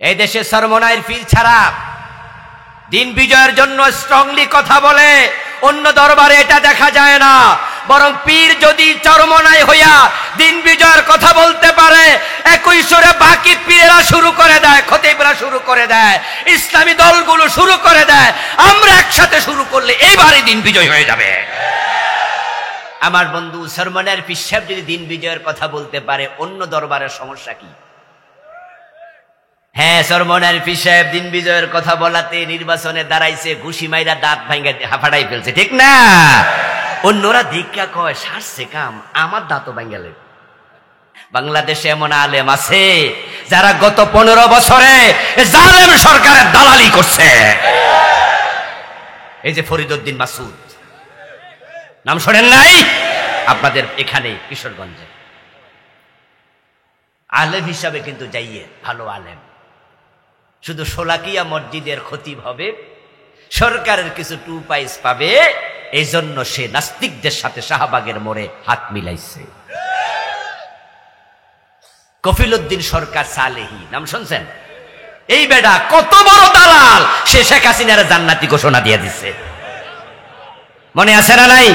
এই দেশে সরমনাইয়ের পীর ছাড়া দিন বিজয়ের জন্য স্ট্রংলি কথা বলে অন্য দরবারে এটা দেখা যায় না। বরং পীর যদি চরমনাই হইয়া দিন বিজয়ের কথা বলতে পারে, একই সুরে বাকি পীরেরা শুরু করে দেয়, খতিবরা শুরু করে দেয়, ইসলামী দলগুলো শুরু করে দেয়। আমরা একসাথে শুরু করলে এইবারই দিন বিজয় হয়ে যাবে। আমার বন্ধু সরমনাইয়ের পীর সাহেব যদি দিন বিজয়ের কথা বলতে পারে, অন্য দরবারের সমস্যা কি? হ্যাঁ, সরমনাইয়ের পীর সাহেব দিন বিজয়ের কথা বলাতে নির্বাচনে দাঁড়াইছে, ঘুষি মাইরা দাঁত ভাঙ্গা হাফাড়াই ফেলছে, ঠিক না? অন্যরা দীক্ষা কয় সারছে কাম, আমার দাঁতও ভাঙ্গালে। বাংলাদেশে এমন আলেম আছে যারা গত 15 বছরে জালেম সরকারের দালালি করছে। এই যে ফরিদউদ্দিন মাসুদ, নাম শোনেন নাই? আপনাদের এখানে কিশোরগঞ্জে আলেম হিসাবে কিন্তু যাইয়ে ভালো আলেম, শুধু শোলাকিয়া মসজিদের খতিব হবে, সরকারের কিছু 2 পয়সা পাবে, এই জন্য সে নাস্তিকদের সাথে শাহবাগের মোড়ে হাত মিলাইছে। কফিলউদ্দিন সরকার সালেহি, নাম শুনছেন? এই বেটা কত বড় দালাল, সে শেখ হাসিনার জান্নাতি ঘোষণা দিয়ে দিচ্ছে। মনে আছে না নাই?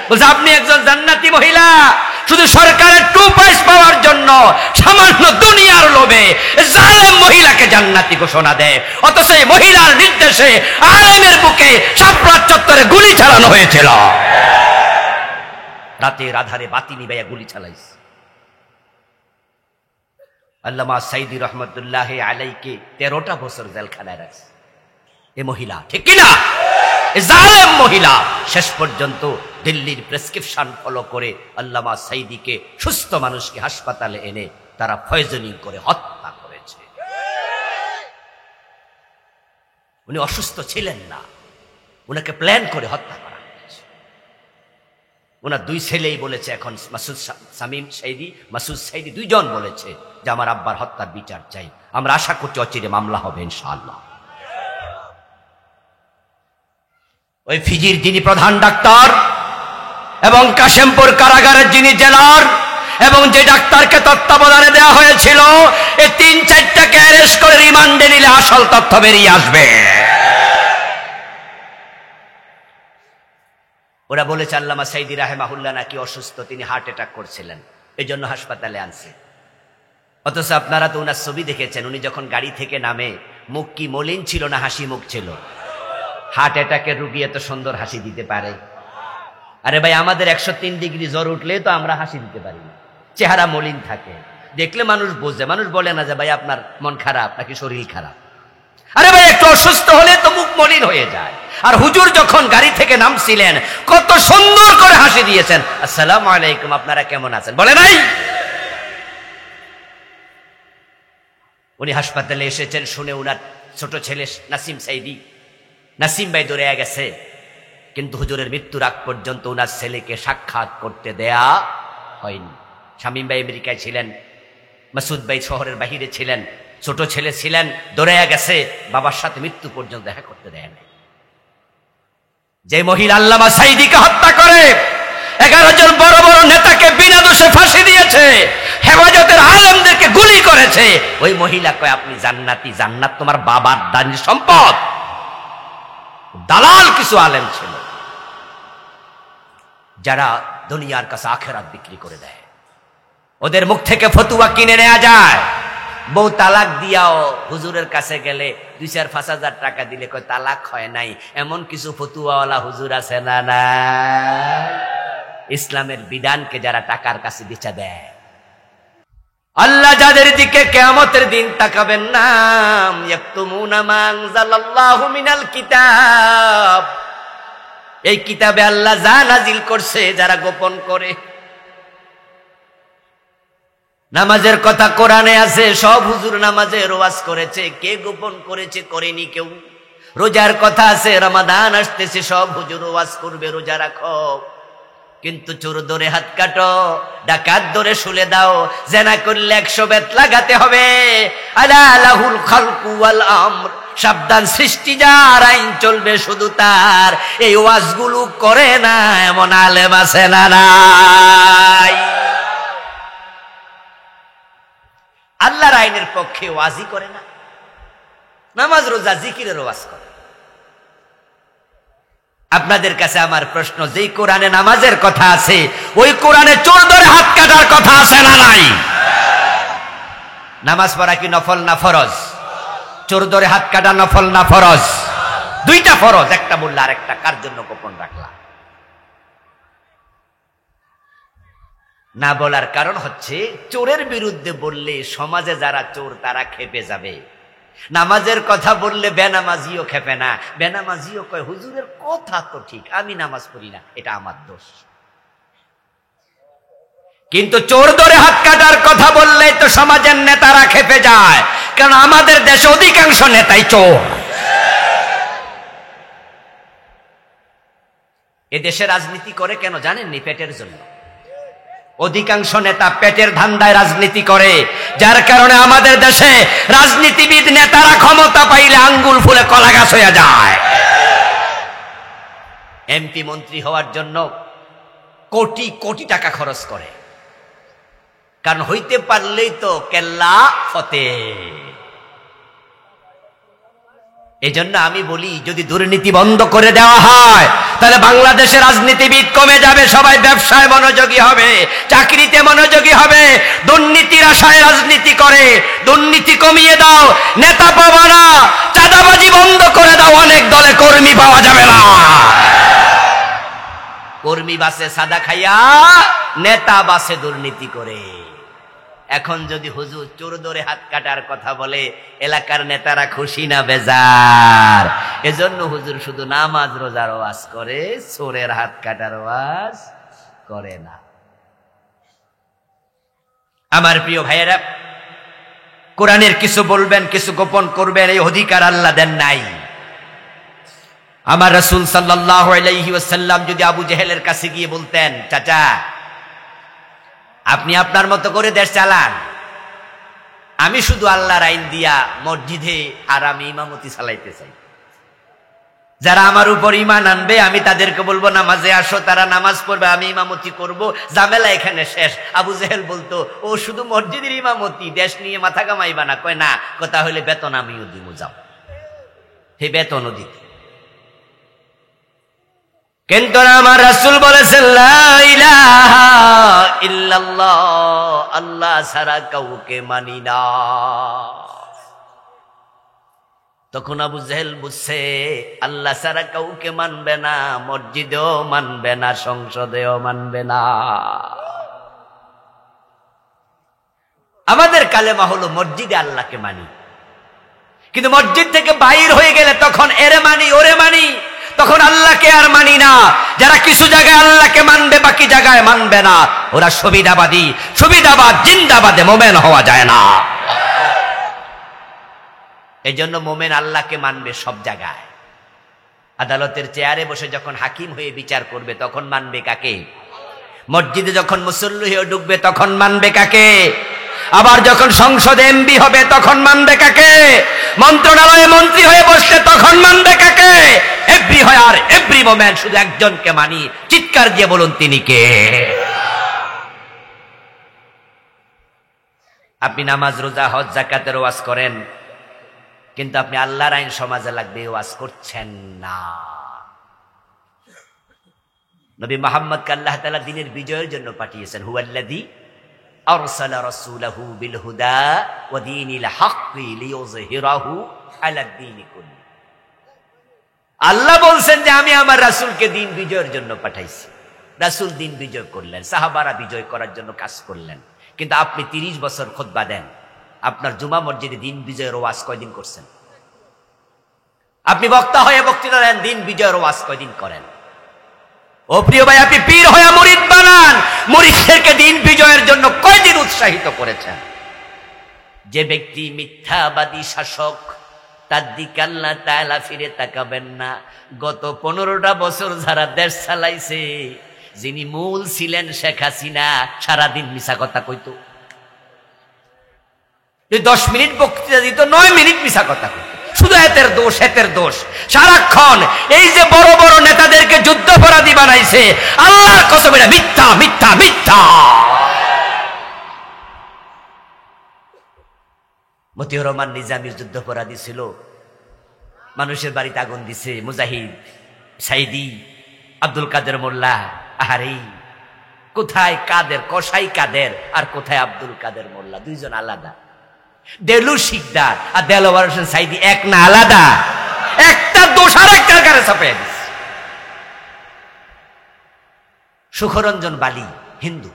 বলছে আপনি একজন জান্নাতি মহিলা, শুধু সরকারের 2 পয়সা পাওয়ার জন্য সামান্য দুনিয়ার লোভে জালেম মহিলাকে জান্নাতি ঘোষণা দেয়। অথচ এই মহিলার নির্দেশে আলেমের বুকে শাপলা চত্বরে গুলি চালানো হয়েছিল। রাতের আধারে বাতি নিভাইয়া গুলি চালাইছে। আল্লামা সাইদি রহমতুল্লাহ আলাইকে 13টা বছর জেলখানায় রাখছে এ মহিলা, ঠিক কিনা? জালেম মহিলা শেষ পর্যন্ত দিল্লির প্রেসক্রিপশন ফলো করে আল্লামা সাইদিকে, সুস্থ মানুষকে হাসপাতালে এনে তারা পয়জনিং করে হত্যা করেছে। উনি অসুস্থ ছিলেন না, উনাকে প্ল্যান করে হত্যা করা হয়েছে। ওনার 2 ছেলেই বলেছে, এখন মাসুদ শামীম সাইদি, মাসুদ সাইদি 2 জন বলেছে যে আমার আব্বার হত্যার বিচার চাই। আমরা আশা করছি অচিরে মামলা হবে ইনশাআল্লাহ। ওই ফিজির যিনি প্রধান ডাক্তার এবং কাশেমপুর কারাগারের যিনি জেলার এবং যে ডাক্তারকে তত্ত্বাবধানে দেওয়া হয়েছিল, এই 3-4টাকে অ্যারেস্ট করে রিমান্ডে নিলে আসল তথ্য বেরিয়ে আসবে। ওরা বলেছে আল্লামা সাইদি রাহেমাহুল্লাহ নাকি অসুস্থ, তিনি হার্ট অ্যাটাক করছিলেন, এই জন্য হাসপাতালে আনছে। অথচ আপনারা তো ওনার ছবি দেখেছেন, উনি যখন গাড়ি থেকে নামে মুখ কি মলিন ছিল না হাসি মুখ ছিল? হার্ট অ্যাটাকের রুগী এত সুন্দর হাসি দিতে পারে? আরে ভাই, আমাদের 103 ডিগ্রি জ্বর উঠলে তো আমরা হাসি দিতে পারি না, চেহারা মলিন থাকে, দেখলে মানুষ বোঝে। মানুষ বলে না যে ভাই আপনার মন খারাপ নাকি শরীর খারাপ। আরে ভাই, একটু অসুস্থ হলে তো মুখ মলিন হয়ে যায়। আর হুজুর যখন গাড়ি থেকে নামছিলেন কত সুন্দর করে হাসি দিয়েছেন, আসসালামু আলাইকুম, আপনারা কেমন আছেন, বলে নাই? উনি হাসপাতালে এসেছেন শুনে উনার ছোট ছেলে নাসিম সাইদি, নাসিম ভাই দৌড়ে গেছে, কিন্তু হুজুরের মৃত্যুর আগ পর্যন্ত উনার ছেলেকে সাক্ষাৎ করতে দেয়া হয়নি। শামীম ভাই আমেরিকায় ছিলেন, মাসুদ ভাই শহরের বাহিরে ছিলেন, ছোট ছেলে ছিলেন, দৌড়ে গেছে, বাবার সাথে মৃত্যু পর্যন্ত দেখা করতে দেয় নাই। যে মহিলা আল্লামা সাইদিকে হত্যা করে 11 জন বড় বড় নেতাকে বিনা দোষে ফাঁসি দিয়েছে, হেফাজতের আলেমদেরকে গুলি করেছে, ওই মহিলা কয় আপনি জান্নাতি, জান্নাত তোমার বাবার দানির সম্পদ। দালাল কিছু আলেম ছিল যারা দুনিয়ার কাছে আখেরাত বিক্রি করে দেয়। ওদের মুখ থেকে ফতুয়া কিনে নেওয়া যায়। বউ তালাক দিয়াও হুজুরের কাছে গেলে 2-4-5 হাজার টাকা দিলে কয় তালাক হয় নাই, এমন কিছু ফতুয়াওয়ালা হুজুর আছে না? না, ইসলামের বিধানকে যারা টাকার কাছে বেচা দেয়, আল্লাহ যাদের দিকে কিয়ামতের দিন তাকাবেন না, ইয়াকতুমুনা মা আনজালাল্লাহু মিনাল কিতাব, এই কিতাবে আল্লাহ যা নাজিল করছে যারা গোপন করে। নামাজের কথা কোরআনে আছে, সব হুজুর নামাজের ওয়াজ করেছে, কে গোপন করেছে? করেনি কেউ। রোজার কথা আছে, রমাদান আসতেছে, সব হুজুর ওয়াজ করবে রোজা রাখো, কিন্তু চোর ধরে হাত কাটো, ডাকাত ধরে শুলে দাও, জেনা করলে 100 বেত লাগাতে হবে। আলা লাহুল খালকু ওয়াল আমর, সাবধান, সৃষ্টি যার, আইন চলবে শুধু তার। এই ওয়াজগুলো করে না এমন আলেম আছে না নাই? আল্লাহর আইনের পক্ষে ওয়াজি করে না, নামাজ রোজা জিকিরের ওয়াজ করে। আপনাদের কাছে আমার প্রশ্ন, যেই কোরআনে নামাজের কথা আছে ওই কোরআনে চোর ধরে হাত কাটার কথা আছে না নাই? নামাজ পড়া কি নফল না ফরজ? চোর ধরে হাত কাটা নফল না ফরজ? দুইটা ফরজ, একটা বললে আর একটা কার জন্য গোপন রাখলা? না বলার কারণ হচ্ছে চোরের বিরুদ্ধে বললে সমাজে যারা চোর তারা খেপে যাবে। নামাজের কথা বললে বেনামাজিও খেপে না, বেনামাজিও কয় হুজুরের কথা তো ঠিক, আমি নামাজ পড়ি না, এটা আমার দোষ। কিন্তু চোর ধরে হাত কাটার কথা বললে তো সমাজের নেতারা খেপে যায়, কারণ আমাদের দেশে অধিকাংশ নেতাই চোর। এ দেশে রাজনীতি করে কেন জানেননি? পেটের জন্য। অধিকাংশ নেতা পেটের ধান্দায় রাজনীতি করে, যার কারণে আমাদের দেশে রাজনীতিবিদ নেতারা ক্ষমতা পাইলে আঙ্গুল ফুলে কলা গাছ হয়ে যায়। এমপি মন্ত্রী হওয়ার জন্য কোটি কোটি টাকা খরচ করে, কারণ হইতে পারলেই তো কেল্লা ফতে। এজন্য আমি বলি, যদি দুর্নীতি বন্ধ করে দেওয়া হয় তাহলে বাংলাদেশের রাজনীতিবিদ কমে যাবে, সবাই ব্যবসায় মনোযোগী হবে, চাকরিতে মনোযোগী হবে। দুর্নীতির আশায় রাজনীতি করে, দুর্নীতি কমিয়ে দাও, নেতা পাবা না, চাঁদাবাজি বন্ধ করে দাও, অনেক দলে কর্মী পাওয়া যাবে না। কর্মী বাসে সাদা খাইয়া, নেতা বাসে দুর্নীতি করে। এখন যদি হুজুর চোর ধরে হাত কাটার কথা বলে, এলাকার নেতারা খুশি না বেজার? এজন্য হুজুর শুধু নামাজ রোজার ওয়াজ করে, চোরের হাত কাটার ওয়াজ করে না। আমার প্রিয় ভাইয়েরা, কোরআনের কিছু বলবেন, কিছু গোপন করবেন, এই অধিকার আল্লাহ দেন নাই। আমার রাসূল সাল্লাল্লাহু আলাইহি ওয়াসাল্লাম যদি আবু জেহেলের কাছে গিয়ে বলতেন, চাচা আপনি আপনার মতো করে দেশ চালান, আমি শুধু আল্লাহর আইন দিয়া মসজিদে হারামে ইমামতি চালাইতে চাই, যারা আমার উপর ঈমান আনবে আমি তাদেরকে বলবো নামাজে আসো, তারা নামাজ পড়বে, আমি ইমামতি করব, ঝামেলা এখানে শেষ। আবু জেহেল বলতো, ও শুধু মসজিদের ইমামতি, দেশ নিয়ে মাথা কামাইবা না। কয় না, কথা হলে বেতন আমিও দিব, যাও, হে বেতনও দিতে। কিন্তু আমার রাসূল বলেছেন, লা ইলাহা ইল্লাল্লাহ, আল্লাহ ছাড়া কাউকে মানি না। তখন আবু জেহেল বুঝছে আল্লাহ ছাড়া কাউকে মানবে না, মসজিদেও মানবে না, সংসদেও মানবে না। আমাদের কালেমা হলো মসজিদে আল্লাহকে মানি, কিন্তু মসজিদ থেকে বাইর হয়ে গেলে তখন এরে মানি, ওরে মানি, তখন আল্লাহকে আর মানি না। যারা কিছু জায়গায় আল্লাহকে মানবে, বাকি জায়গায় মানবে না, ওরা সুবিধাবাদী। সুবিধাবাদ জিন্দাবাদে মোমেন হওয়া যায় না। এই জন্য মোমেন আল্লাহকে মানবে সব জায়গায়। আদালতের চেয়ারে বসে যখন হাকিম হয়ে বিচার করবে তখন মানবে কাকে? মসজিদে যখন মুসল্লি হয়ে ঢুকবে তখন মানবে কাকে? আবার যখন সংসদে এমপি হবে তখন মানবে কাকে? মন্ত্রণালয়ে মন্ত্রী হয়ে বসলে তখন মানবে কাকে? এভরি হয় আর এভরি মোমেন্ট শুধু একজনকে মানি। চিৎকার দিয়ে বলুন, তিনি কে? আপনি নামাজ রোজা হজ যাকাতের ওয়াজ করেন, কিন্তু আপনি আল্লাহর আইন সমাজে লাগবে ওয়াজ করছেন না। নবী মুহাম্মদকে আল্লাহ তাআলা দ্বীনের বিজয়ের জন্য পাঠিয়েছেন। হুয়াল্লাযী আরসালা রাসূলাহু বিল হুদা ওয়া দীনিল হাক্কি লিইয়ুযহিরাহু আলাদ দীনি কুল্লি। আল্লাহ বলছেন যে আমি আমার রাসূলকে দ্বীন বিজয়ের জন্য পাঠাইছি। রাসূল দ্বীন বিজয় করলেন, সাহাবারা বিজয় করার জন্য কাজ করলেন। কিন্তু আপনি 30 বছর খুতবা দেন, আপনার জুমা মসজিদে দ্বীন বিজয়ের ওয়াজ কয়দিন করছেন? আপনি বক্তা হয়ে বক্তৃতা দেন, দ্বীন বিজয়ের ওয়াজ কয়দিন করেন? ও প্রিয় ভাই, আপনি পীর হয়ে মুরিদ বানান, মুরিদদেরকে দ্বীন বিজয়ের জন্য কয়দিন উৎসাহিত করেছেন? যে ব্যক্তি মিথ্যাবাদী শাসক, তার দিকে আল্লাহ তাআলা ফিরে তাকাবেন না। গত 15টা বছর যারা দেশ চালাইছে, যিনি মূল ছিলেন শেখ হাসিনা, সারাদিন মিছা কথা কইতো। 10 মিনিট বক্তৃতা দিত, 9 মিনিট মিছা কথা কইতো। শুধু এতের দোষ, এতের দোষ সারাক্ষণ। এই যে বড় বড় নেতাদেরকে যুদ্ধাপরাধী বানাইছে, আল্লাহর কসম এটা মিথ্যা, মিথ্যা, মিথ্যা। মতিউর রহমান নিজামী যুদ্ধাপরাধী ছিল, মানুষের বাড়িতে আগুন দিছে, মুজাহিদ, সাইদি, আব্দুল কাদের মোল্লা। আরে কোথায় কাদের, কসাই কাদের আর কোথায় আব্দুল কাদের মোল্লা, দুইজন আলাদা। দেলু শিকদার আর দেলোয়ার হোসেন সাইদি এক না আলাদা? একটা দোষ আর একটার কারে চাপিয়ে দিচ্ছে। সুখরঞ্জন বালি হিন্দু,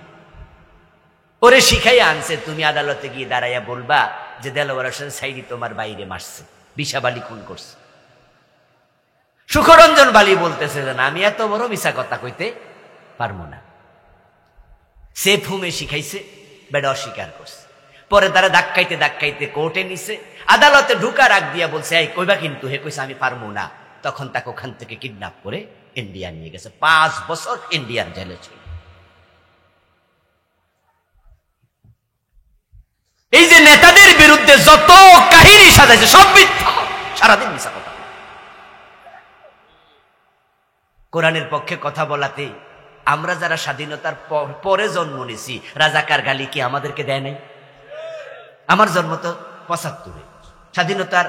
ওরে শিখাইয়া আনছে, তুমি আদালতে গিয়ে দাঁড়াইয়া বলবা যে দেলোয়ার হোসেন সাইদি তোমার বাইরে মারছে, বিশা বালি খুন করছে। সুখরঞ্জন বালি বলতেছে যে না, আমি এত বড় মিশা কথা কইতে পারবো না। সে ফুমে শিখাইছে, বেটা অস্বীকার করছে। পরে তারা ধাক্কাইতে ধাক্কাইতে কোর্টে নিছে, আদালতে ঢুকার আগ দিয়া বলছে এই কইবা কিন্তু, হে কইছে আমি পারবো না। তখন তাকে ওখান থেকে কিডন্যাপ করে ইন্ডিয়া নিয়ে গেছে, 5 বছর ইন্ডিয়ান জেলে ছিল। এই যে নেতাদের বিরুদ্ধে যত কাহিনী সাজাইছে সব মিথ্যা, সারাদিন মিথ্যা কথা। কোরআনের পক্ষে কথা বলাতে আমরা যারা স্বাধীনতার পরে জন্ম নিছি, রাজাকার গালি কি আমাদেরকে দেয় নাই? আমার জন্ম তো 75-এ, স্বাধীনতার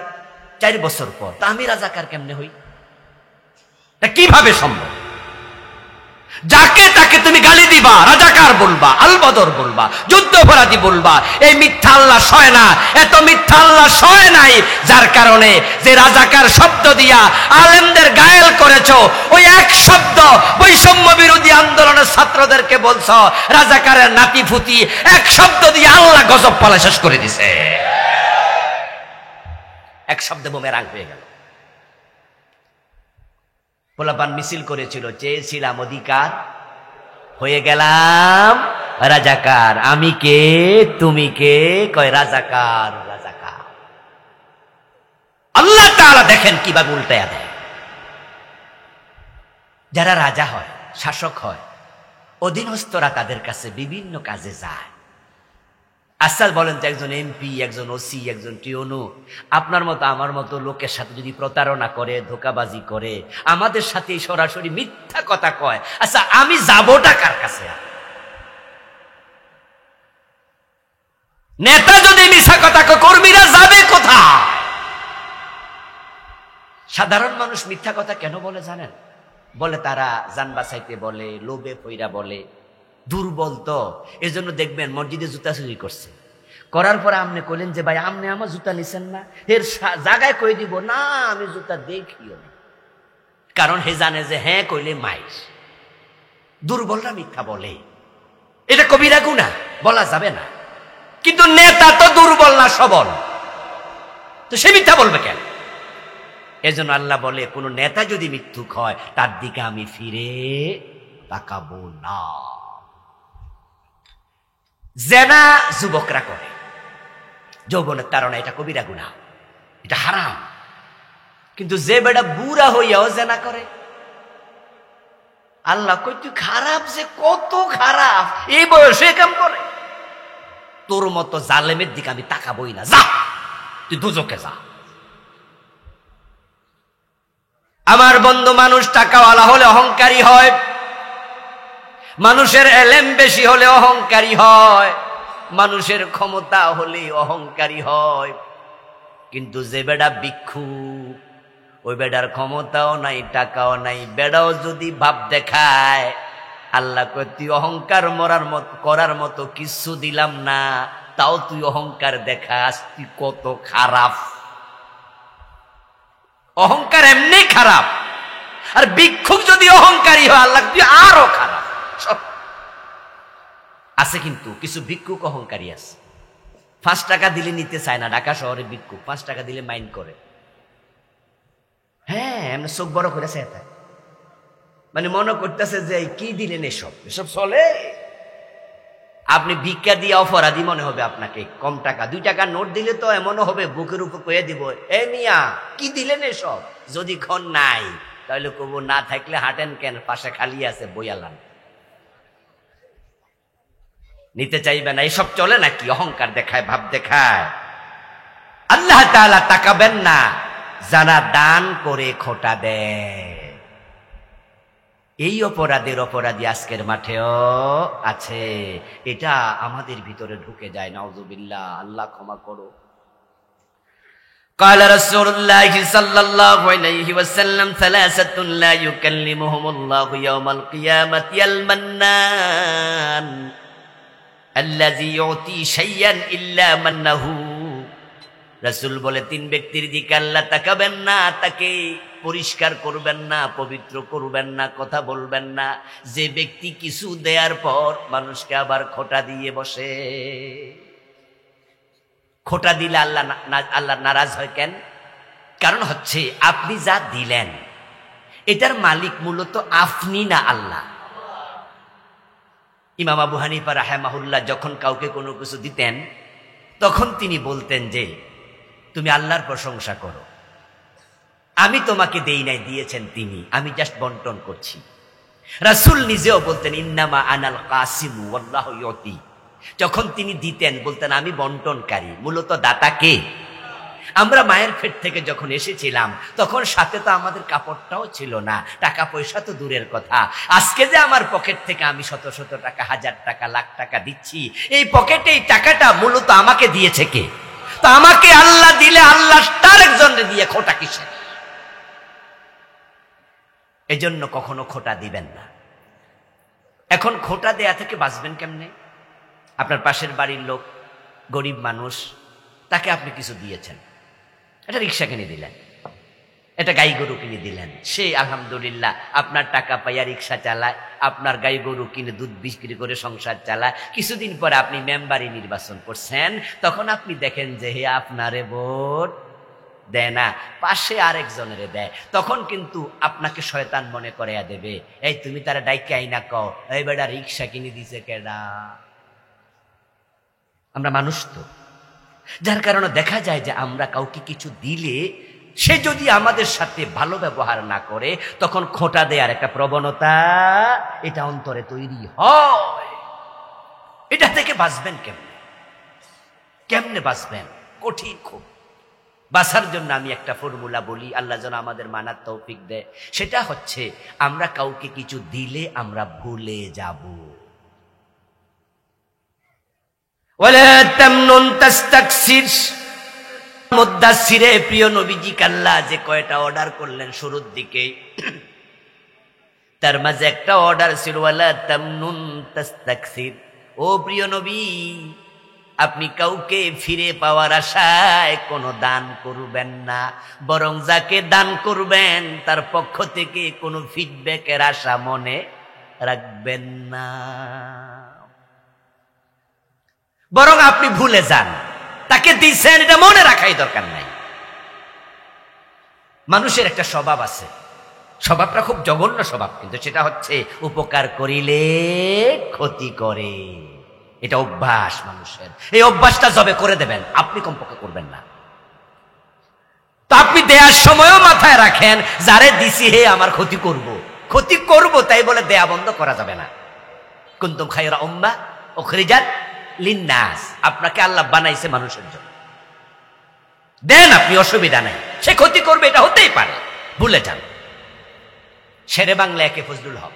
4 বছর পর, তা আমি রাজাকার কেমনে হই? কিভাবে সম্ভব? যাকে তাকে তুমি গালি দিবা, রাজাকার বলবা, আলবদর বলবা, যুদ্ধাপরাধী বলবা, এই মিথ্যা আল্লাহ সয় না। এত মিথ্যা আল্লাহ সয় নাই, যার কারণে যে রাজাকার শব্দ দিয়া আলেমদের ঘায়েল করেছো, ওই এক শব্দ বৈষম্য বিরোধী আন্দোলনের ছাত্রদেরকে বলছো রাজাকারের নাতি ফুতি, এক শব্দ দিয়ে আল্লাহ গজব পালা শেষ করে দিছে। এক শব্দে বোমেরাং হয়ে গেল। পোলাপান মিছিল করেছিল, চেয়েছিলাম অধিকার, হয়ে গেলাম রাজাকার। আমি কে তুমি কে? কয় রাজাকার। রাজাকার। আল্লাহ তাআলা দেখেন কিভাবে উল্টায়া দেয়। যারা রাজা হয়, শাসক হয়, অধীনস্থরা তাদের কাছে বিভিন্ন কাজে যায়। আচ্ছা বলেন তো, একজন এমপি, একজন ওসি, একজন টিওনো আপনার মতো আমার মতো লোকের সাথে যদি প্রতারণা করে, ধোকাবাজি করে, আমাদের সাথে সরাসরি মিথ্যা কথা কয়, আচ্ছা আমি যাবোটা কার কাছে? নেতা যদি মিথ্যা কথা কয়, কর্মীরা যাবে কোথায়? সাধারণ মানুষ মিথ্যা কথা কেন বলে জানেন? বলে তারা জান বাঁচাইতে বলে, লোভে পইরা বলে, দুর্বল তো। এজন্য দেখবেন মসজিদে জুতা চুরি করছে, করার পরে আপনি কইলেন যে ভাই আপনি আমার জুতা নিছেন না, এর জায়গায় কই দিব না আমি জুতা দেখিও না, কারণ হে জানে যে হ্যাঁ কইলে মাইস। দুর্বলরা মিথ্যা বলে, এটা কবিরা গুনাহ, বলা যাবে না। কিন্তু নেতা তো দুর্বল না, সবল, তো সে মিথ্যা বলবে কেন? এজন্য আল্লাহ বলে কোন নেতা যদি মিথ্যুক হয় তার দিকে আমি ফিরে তাকাবো না। জেনা যুবকরা করে, যৌবনের তাড়না, এটা কবিরা গুনাহ, এটা হারাম। কিন্তু যে বেটা বুড়া হইয়াও জেনা করে, আল্লাহ কই তুই খারাপ, যে কত খারাপ, এই বয়সে কাম করে, তোর মতো জালেমের দিকে আমি তাকাবই না, যা তুই দুজকে যা। আমার বন্ধু, মানুষ টাকাওয়ালা হলে অহংকারী হয়, মানুষের এলেম বেশি হলে অহংকারী হয়, মানুষের ক্ষমতা হলে অহংকারী হয়। কিন্তু যে বেড়া ভিক্ষু, ওই বেড়ার ক্ষমতাও নাই, টাকাও নাই, বেড়াও যদি ভাব দেখায়, আল্লাহ কয় তুই অহংকার করার মতো কিছু দিলাম না, তাও তুই অহংকার দেখাস, তুই কত খারাপ। অহংকার এমনি খারাপ, আর ভিক্ষুক যদি অহংকারী হয় আল্লাহ তুই আরো খারাপ। আছে কিন্তু কিছু ভিক্ষুক অহংকারী আছে, 5 টাকা দিলে নিতে চায় না। ঢাকা শহরে ভিক্ষুক 5 টাকা দিলে মাইন্ড করে, হ্যাঁ এমনি চোখ বড় করে চেয়ে, মানে মনে করতেছে যে কি দিলেন এসব, এসব চলে। আপনি ভিক্ষা দিয়ে অপরাধী মনে হবে আপনাকে, কম টাকা 2 টাকা নোট দিলে তো এমনও হবে বুকের উপর কয়ে দিব, এ মিয়া কি দিলেন এসব। যদি ক্ষণ নাই তাহলে কব না থাকলে হাঁটেন কেন, পাশে খালি আছে বইয়ালান, নিতে চাইবে না। এসব চলে নাকি? অহংকার দেখায়, ভাব দেখায়। আল্লাহ তাআলা তাকাবেন না যারা দান করে খোটা দেয়। এই অপরাধী আজকের মাঠেও আছে, এটা আমাদের ভিতরে ঢুকে যায়। নাউজুবিল্লাহ, আল্লাহ ক্ষমা করো। قال رسول الله صلى الله عليه وسلم ثلاثة لا يكلمهم الله يوم القيامة المنان الذي يعطي شيئا إلا منه। রাসূল বলে তিন ব্যক্তির দিকে আল্লাহ তাকাবেন না, তাকে পরিষ্কার করবেন না, পবিত্র করবেন না, কথা বলবেন না, যে ব্যক্তি কিছু দেওয়ার পর মানুষকে আবার খোঁটা দিয়ে বসে। খোঁটা দিলে আল্লাহ নারাজ হয় কেন? কারণ হচ্ছে আপনি যা দিলেন এটার মালিক মূলত আপনি না, আল্লাহ। ইমাম আবু হানিফা রাহিমাহুল্লাহ যখন কাউকে কোনো কিছু দিতেন তখন তিনি বলতেন যে তুমি আল্লাহর প্রশংসা করো, আমি তোমাকে দেই নাই, দিয়েছেন তিনি, আমি জাস্ট বন্টন করছি। রাসূল নিজেও বলতেন ইন্নামা আনাল কাসিমু ওয়াল্লাহু ইউতি। যখন তিনি দিতেন বলতেন আমি বন্টনকারী, মূলত দাতা কে? আমরা মায়ের পেট থেকে যখন এসেছিলাম তখন সাথে তো আমাদের কাপড়টাও ছিল না, টাকা পয়সা তো দূরের কথা। আজকে যে আমার পকেট থেকে আমি শত শত টাকা, হাজার টাকা, লাখ টাকা দিচ্ছি, এই পকেটে এই টাকাটা মূলত আমাকে দিয়েছে কে? তো আমাকে আল্লাহ দিলে আল্লাহ তার একজনকে দিয়ে খোটা কিসে? এজন্য কখনো খোটা দিবেন না। এখন খোটা দেয়া থেকে বাঁচবেন কেমনে? আপনার পাশের বাড়ির লোক গরিব মানুষ, তাকে আপনি কিছু দিয়েছেন, এটা রিক্সা কিনে দিলেন, এটা গাই গরু কিনে দিলেন, সে আলহামদুলিল্লাহ আপনার টাকা পাইয়া রিক্সা চালায়, আপনার গাই গরু কিনে দুধ বিক্রি করে সংসার চালায়। কিছুদিন পরে আপনি মেম্বারি নির্বাচন করছেন, তখন আপনি দেখেন যে হে আপনারে ভোট দেয় না, পাশে আরেকজনের দেয়, তখন কিন্তু আপনাকে শয়তান মনে করিয়া দেবে, এই তুমি তারা ডাইকে আইনা কও, এই বেটা রিক্সা কিনে দিছে কেডা? আমরা মানুষ তো, যার কারণে দেখা যায় যে আমরা কাউকে কিছু দিলে সে যদি আমাদের সাথে ভালো ব্যবহার না করে তখন খোঁটা দেওয়ার একটা প্রবণতা এটা অন্তরে তৈরি হয়। এটা থেকে বাঁচবেন কেমনে? কেমনে বাঁচবেন? কঠিন খুব। বাঁচার জন্য আমি একটা ফর্মুলা বলি, আল্লাহ যেন আমাদের মানার তৌফিক দেয়। সেটা হচ্ছে আমরা কাউকে কিছু দিলে আমরা ভুলে যাব। ওয়ালা তামনুন তাস্তাকসির। মুদ্দাসসিরে প্রিয় নবীজি আল্লাহ যে কয়টা অর্ডার করলেন শুরুর দিকে, তার মাঝে একটা অর্ডার ছিল ওয়ালা তামনুন তাস্তাকসির। ও প্রিয় নবী, আপনি কাউকে ফিরে পাওয়ার আশায় কোনো দান করবেন না, বরং যাকে দান করবেন তার পক্ষ থেকে কোনো ফিডব্যাকের আশা মনে রাখবেন না, বরং আপনি ভুলে যান তাকে দিচ্ছেন, এটা মনে রাখাই দরকার নাই। মানুষের একটা স্বভাব আছে, স্বভাবটা খুব জঘন্য স্বভাব, কিন্তু সেটা হচ্ছে উপকার করিলে ক্ষতি করে। এটা অভ্যাস মানুষের। এই অভ্যাসটা যবে করে দেবেন আপনি কমপক্ষে করবেন না। তো আপনি দেওয়ার সময়ও মাথায় রাখেন যারে দিছি হে আমার ক্ষতি করব, তাই বলে দেয়া বন্ধ করা যাবে না। কুনতুম খায়রা উম্মাহ উখরিজাত লিন্নাস। আপনাকে আল্লাহ বানাইছে মানুষের জন্য, দেন আপনি, অসুবিধা নাই। সে ক্ষতি করবে এটা হতেই পারে, ভুলে যান। শেরে বাংলা একে ফজলুল হক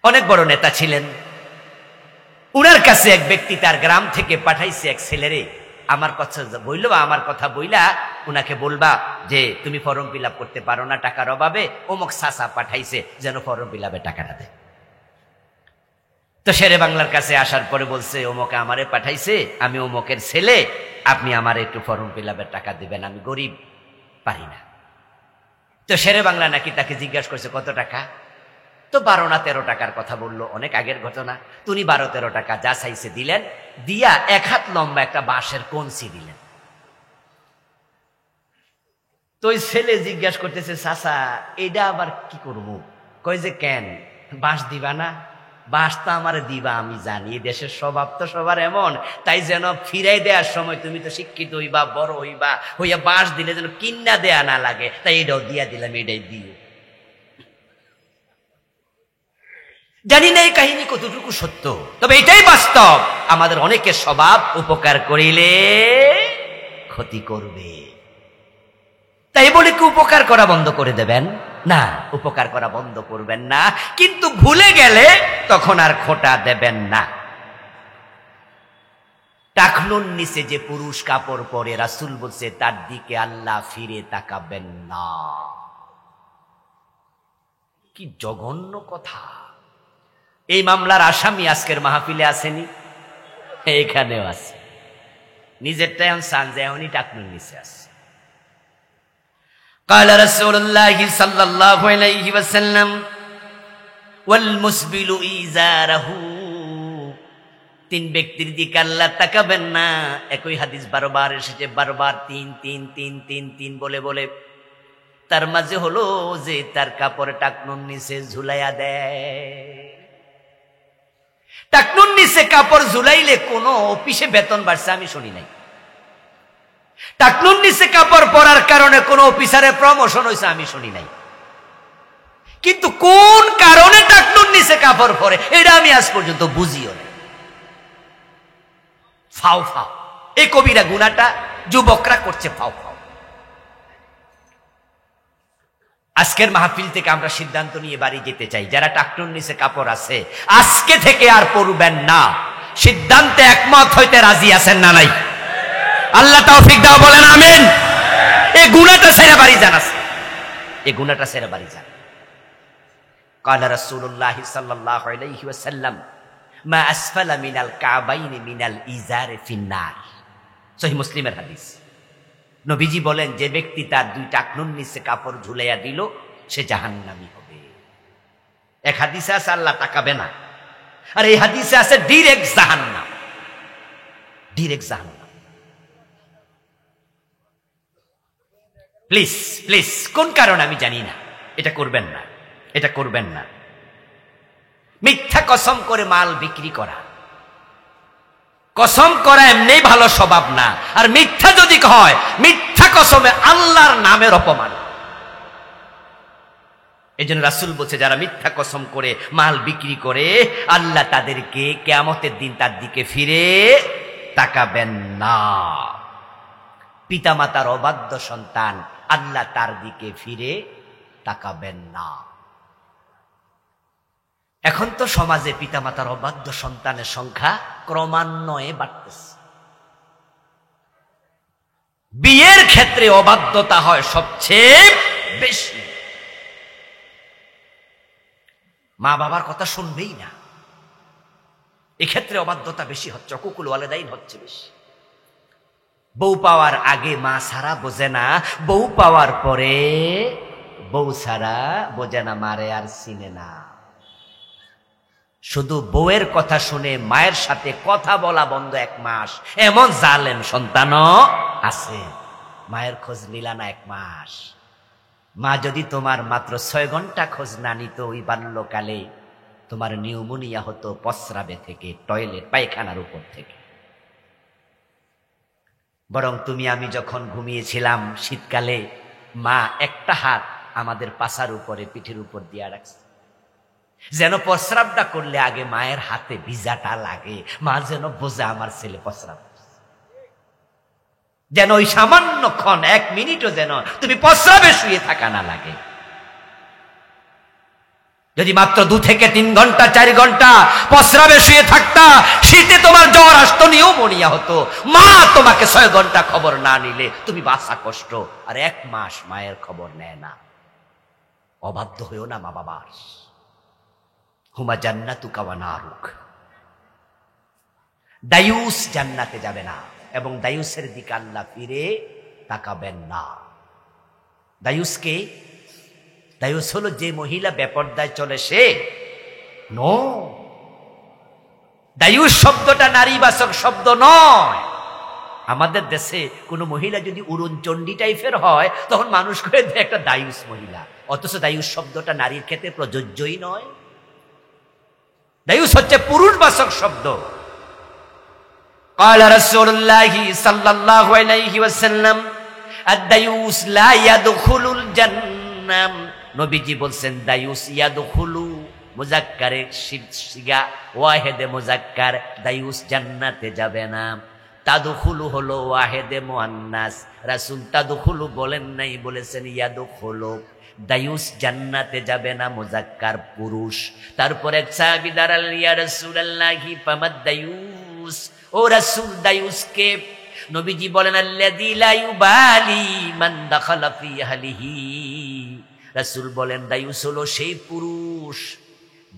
অনেক বড় নেতা ছিলেন। উনার কাছে এক ব্যক্তি তার গ্রাম থেকে পাঠাইছে এক ছেলেরে, আমার কথা বইলা উনাকে বলবা যে তুমি ফর্ম ফিল আপ করতে পারো না টাকার অভাবে, অমুক চাচা পাঠাইছে যেন ফর্ম ফিল আপে টাকাটা দেয়। তো শেরে বাংলার কাছে আসার পরে বলছে অমুকে আমারে পাঠাইছে, আমি অমুকের ছেলে, আপনি আমার একটু ফর্ম ফিল আপের টাকা দিবেন, আমি গরিব, পারি না। তো শেরে বাংলা নাকি তাকে জিজ্ঞাসা করছে কত টাকা? তো 12 না 13 টাকার কথা বললো, অনেক আগের ঘটনা। তুমি 12-13 টাকা যা চাইছে দিলেন, দিয়া 1 হাত লম্বা একটা বাঁশের কঞ্চি দিলেন। তো ওই ছেলে জিজ্ঞাসা করতেছে চাচা এটা আবার কি করবো? কই যে কেন বাঁশ দিবা না? বাঁশ তো আমার দিবা, আমি জানি দেশের স্বভাব তো সবার এমন, তাই যেন ফিরাই দেওয়ার সময় তুমি তো শিক্ষিত হইবা, বড় হইয়া বাঁশ দিলে যেন কিন্না দেয়া না লাগে, তাই এটাও দিয়া দিলাম, এটাই দিও। জানি না এই কাহিনী কতটুকু সত্য, তবে এটাই বাস্তব। আমাদের অনেকের স্বভাব উপকার করিলে ক্ষতি করবে, তাই বলে কি উপকার করা বন্ধ করে দেবেন? না, উপকার করা বন্ধ করবেন না, কিন্তু ভুলে গেলে তখন আর খোটা দেবেন না। টাকনুর নিচে যে পুরুষ কাপড় পরে রাসূল বলছে তার দিকে আল্লাহ ফিরে তাকাবেন না। কি জঘন্য কথা! এই মামলার আসামি আজকের মাহফিলে আসেনি, এখানেও আছে। নিজেরটা এখন সানজে এমনই টাকনুর নিচে আছে। قال رسول الله صلى الله عليه وسلم والمسبل إزاره। তিন ব্যক্তির দিকে আল্লাহ তাকাবেন না। একই হাদিস বারবার এসেছে, বারবার তিন তিন তিন তিন তিন বলে বলে। তার মাঝে হলো যে তার কাপড় টাকনুর নিচে ঝুলাইয়া দেয়। টাকনুর নিচে কাপড় ঝুলাইলে কোন অফিসে বেতন বাড়ছে আমি শুনি নাই। টাকনুর নিচে কাপড় পরার কারণে কোন অফিসারের প্রমোশন হয়েছে আমি শুনি নাই। কিন্তু কোন কারণে টাকনুর নিচে কাপড় পরে এটা আমি আজ পর্যন্ত বুঝিও না। ফাও ফাও, এই কবিরা গুনাহটা যুবকরা করছে ফাও ফাও। আজকের মাহফিল থেকে আমরা সিদ্ধান্ত নিয়ে বাড়ি যেতে চাই, যারা টাকনুর নিচে কাপড় আছে আজকে থেকে আর পরবেন না। সিদ্ধান্তে একমত হইতে রাজি আছেন না নাই? আল্লাহ তৌফিক দাও, বলেন আমিন। এই গুনাহটা ছেড়ে বাড়ি যান, আছে এই গুনাহটা ছেড়ে বাড়ি যান। قال رسول الله صلى الله عليه وسلم ما اسفل من الكعبين من الازار في النار। সহিহ মুসলিমের হাদিস। নবীজি বলেন যে ব্যক্তি তার দুই টাকনুর নিচে কাপড় ঝুলাইয়া দিল সে জাহান্নামী হবে। এক হাদিসে আছে আল্লাহ তাকাবে না, আর এই হাদিসে আছে ডাইরেক্ট জাহান্নাম, ডাইরেক্ট জাহান্নাম। প্লিজ প্লিজ, কোন কারণে আমি জানি না, এটা করবেন না, এটা করবেন না। মিথ্যা কসম করে মাল বিক্রি করা, কসম করা এমনি ভালো স্বভাব না। আর মিথ্যা যদি হয়, মিথ্যা কসমে আল্লাহর নামের অপমান। এই জন্য রাসূল বলছে যারা মিথ্যা কসম করে মাল বিক্রি করে আল্লাহ তাদেরকে কিয়ামতের দিন তার দিকে ফিরে তাকাবেন না। পিতামাতার অবাধ্য সন্তান আল্লাহ তার দিকে ফিরে তাকাবেন না। এখন তো সমাজে পিতামাতার অবাধ্য সন্তানের সংখ্যা ক্রমান্বয়ে বাড়তেছে। বিয়ের ক্ষেত্রে অবাধ্যতা হয় সবচেয়ে বেশি। মা বাবার কথা শুনবেই না, এক্ষেত্রে অবাধ্যতা বেশি হচ্ছে, উকুল ওয়ালিদাইন হচ্ছে বেশি। বউ পাওয়ার আগে মা ছাড়া বোঝে না, বউ পাওয়ার পরে বউ ছাড়া বোঝে না, মারে আর চিনে না। শুধু বউয়ের কথা শুনে মায়ের সাথে কথা বলা বন্ধ 1 মাস, এমন জালেম সন্তানও আছে। মায়ের খোঁজ নিলা না 1 মাস। মা যদি তোমার মাত্র 6 ঘন্টা খোঁজ না নিত, ওই বাল্যকালে তোমার নিউমোনিয়া হতো প্রস্রাবে থেকে, টয়লেট পায়খানার উপর থেকে। বরং তুমি আমি যখন ঘুমিয়েছিলাম শীতকালে, মা একটা হাত আমাদের পাছার উপরে, পিঠের উপর দিয়ে রাখছে, যেন প্রস্রাবটা করলে আগে মায়ের হাতে ভিজাটা লাগে, মা যেন বোঝে আমার ছেলে প্রস্রাব, যেন ওই সামান্য ক্ষণ 1 মিনিটও যেন তুমি প্রস্রাবে শুয়ে থাকা না লাগে। যদি মাত্র 2 থেকে 3 ঘন্টা 4 ঘন্টা প্রস্রাবে শুয়ে থাকতা, শীতে তোমার জ্বর আসতো, নিউমোনিয়া হতো। মা তোমাকে 6 ঘন্টা খবর না নিলে তুমি বাঁচা কষ্ট, আর 1 মাস মায়ের খবর নেয় না। অবাধ্য হয়েও না মা বাবার। হুমা জান্নাতুকা ওয়া নারুক। দায়ুস জান্নাতে যাবে না, এবং দায়ুসের দিকে আল্লাহ ফিরে তাকাবেন না। দায়ুসকে, দায়ুস হলো যে মহিলা বেপরদায় চলে সে নো। দায়ুস শব্দটা নারীবাচক শব্দ নয়। আমাদের দেশে কোনো মহিলা যদি উড়নচণ্ডী টাইপের হয় তখন মানুষ করে দেয় একটা দায়ুস মহিলা, অথচ দায়ুস শব্দটা নারীর ক্ষেত্রে প্রযোজ্যই নয়। দায়ুস হচ্ছে পুরুষবাচক শব্দ। قال رسول الله صلى الله عليه وسلم الديوس لا يدخل الجنة। নবীজি বলছেন দায়ুস ইয়াদখুলু, মুযাক্কারে সিগা, ওয়াহিদে মুযাক্কার, দায়ুস জান্নাতে যাবে না। তাদখুলু হলো ওয়াহিদে মুআন্নাস, রাসূল তাদখুলু বলেন নাই, বলেছেন ইয়াদখুলু। দায়ুস জান্নাতে যাবে না, মুযাক্কার পুরুষ। তারপর এক সাহাবী দাঁড়ালেন, ইয়া রাসূলুল্লাহি ফামাদ দায়ুস, ও রাসূল, দায়ুসকে নবীজি বলেন আল্লাযী লা ইউবালি মান দাখালা ফি আহলিহি। রাসূল বলেন দায়ুস হলো সেই পুরুষ,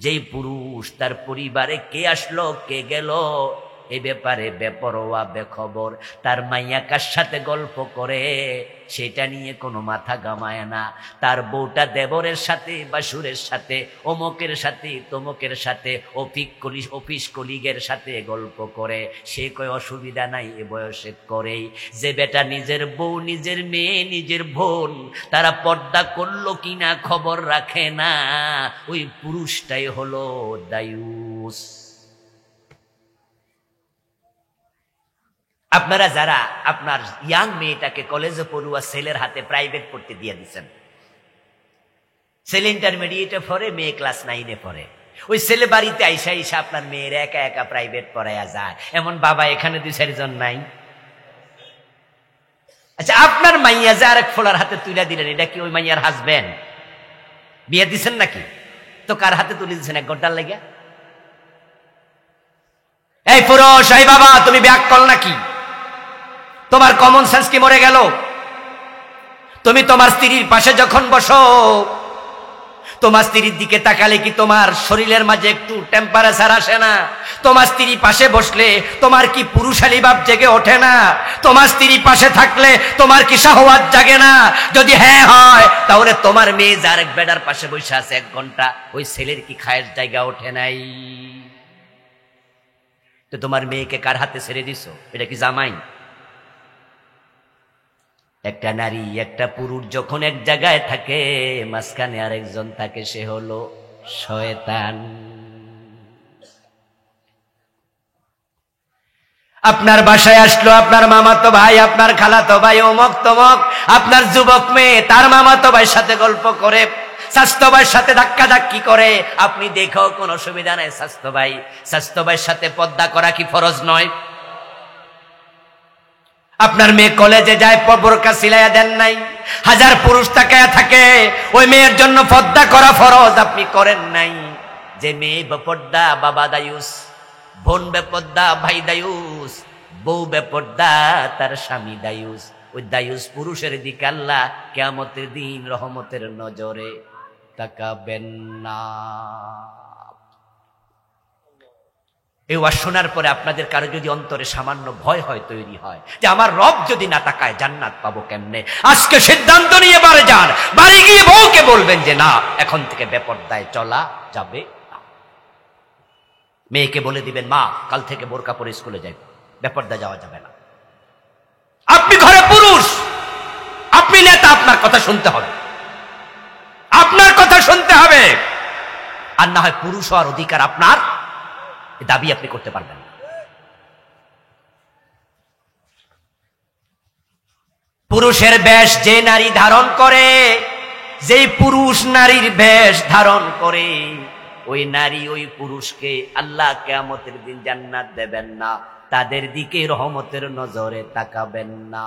যেই পুরুষ তার পরিবারে কে আসলো কে গেল এ ব্যাপারে বেপরোয়া বেখবর, তার মাইয়া কার সাথে গল্প করে সেটা নিয়ে কোনো মাথা ঘামায় না, তার বউটা দেবরের সাথে বাসুরের সাথে অমুকের সাথে তমুকের সাথে অফিস কলিগের সাথে গল্প করে, সে কয় অসুবিধা নাই, এ বয়সে করেই। যে বেটা নিজের বউ নিজের মেয়ে নিজের বোন তারা পর্দা করলো কিনা খবর রাখে না, ওই পুরুষটাই হলো দায়ুস। আপনারা যারা আপনার ইয়াং মেয়েটাকে কলেজে পড়ুয়া ছেলের হাতে প্রাইভেট পড়তে দিয়ে দিচ্ছেন, ছেলে ইন্টারমিডিয়েটে পড়ে, মেয়ে ক্লাস 9-এ পড়ে, ওই ছেলে বাড়িতে আইসা আইসা আপনার মেয়ের একা একা প্রাইভেট পড়ায়া যায়, এমন বাবা এখানে 2-4 জন নাই? আচ্ছা, আপনার মাইয়া যে আরেক ফোলার হাতে তুলে দিলেন, এটা কি ওই মাইয়ার হাজবেন্ড? বিয়ে দিচ্ছেন নাকি? তো কার হাতে তুলে দিচ্ছেন 1 ঘন্টার লেগে? এই পুরুষ, এই বাবা, তুমি ব্যাককল নাকি? তোমার কমন সেন্স কি মরে গেল? তুমি তোমার স্ত্রীর পাশে যখন বসো, তোমার স্ত্রীর দিকে তাকালে কি তোমার শরীরের মাঝে একটু টেম্পারেচার আসে না? তোমার স্ত্রী পাশে বসলে তোমার কি পুরুষালী ভাব জেগে ওঠে না? তোমার স্ত্রী পাশে থাকলে তোমার কি শাহওয়াত জাগে না? যদি হ্যাঁ হয়, তাহলে তোমার মেয়ে যার এক বেডার পাশে বসে আছে 1 ঘন্টা, ওই ছেলের কি খায়ের জায়গা ওঠে নাই? তো তোমার মেয়েকে কার হাতে ছেড়ে দিছো? এটা কি জামাই? একটা নারী একটা পুরুষ যখন এক জায়গায় থাকে, মাঝখানে আরেকজন থাকে, সে হলো শয়তান। আপনার বাসায় আসলো আপনার মামাতো ভাই, আপনার খালাতো ভাই, অমক তমক, আপনার যুবক মেয়ে তার মামাতো ভাইয়ের সাথে গল্প করে, স্বাস্থ্য ভাইয়ের সাথে ধাক্কা ধাক্কি করে, আপনি দেখো কোনো অসুবিধা নাই। স্বাস্থ্য ভাইয়ের সাথে পর্দা করা কি ফরজ নয়? আপনার মেয়ে কলেজে যায়, বোরকা সিলাইয়া দেন নাই, 1000 পুরুষ তাকায়া থাকে, ওই মেয়ের জন্য পর্দা করা ফরজ, আপনি করেন নাই। যে মেয়ে বেপর্দা বাবা দায়ুস, বোন বেপর্দা ভাই দায়ুস, বউ বেপর্দা তার স্বামী দায়ুস। ওই দায়ুস পুরুষের দিকে আল্লাহ কিয়ামতের দিন রহমতের নজরে তাকাবেন না। এই ওয়াজ শোনার পরে আপনাদের কারো যদি অন্তরে সামান্য ভয় হয়, তৈরি হয় যে আমার রব যদি না তাকায় জান্নাত পাবো কেমনে, আজকে সিদ্ধান্ত নিয়ে বাড়ি যান, বাড়ি গিয়ে বউকে বলবেন যে না, এখন থেকে বেপরদায় চলা যাবে না। মেয়েকে বলে দিবেন, মা কাল থেকে বোরকা পরে স্কুলে যাই, বেপরদা যাওয়া যাবে না। আপনি ঘরে পুরুষ, আপনি নেতা, আপনার কথা শুনতে হবে, আপনার কথা শুনতে হবে। আর না হয় পুরুষ হওয়ার অধিকার আপনার, দাবি আপনি করতে পারবেন না। পুরুষের বেশ যে নারী ধারণ করে, যেই পুরুষ নারীর বেশ ধারণ করে, ওই নারী ওই পুরুষকে আল্লাহ কিয়ামতের দিন জান্নাত দেবেন না, তাদের দিকে রহমতের নজরে তাকাবেন না।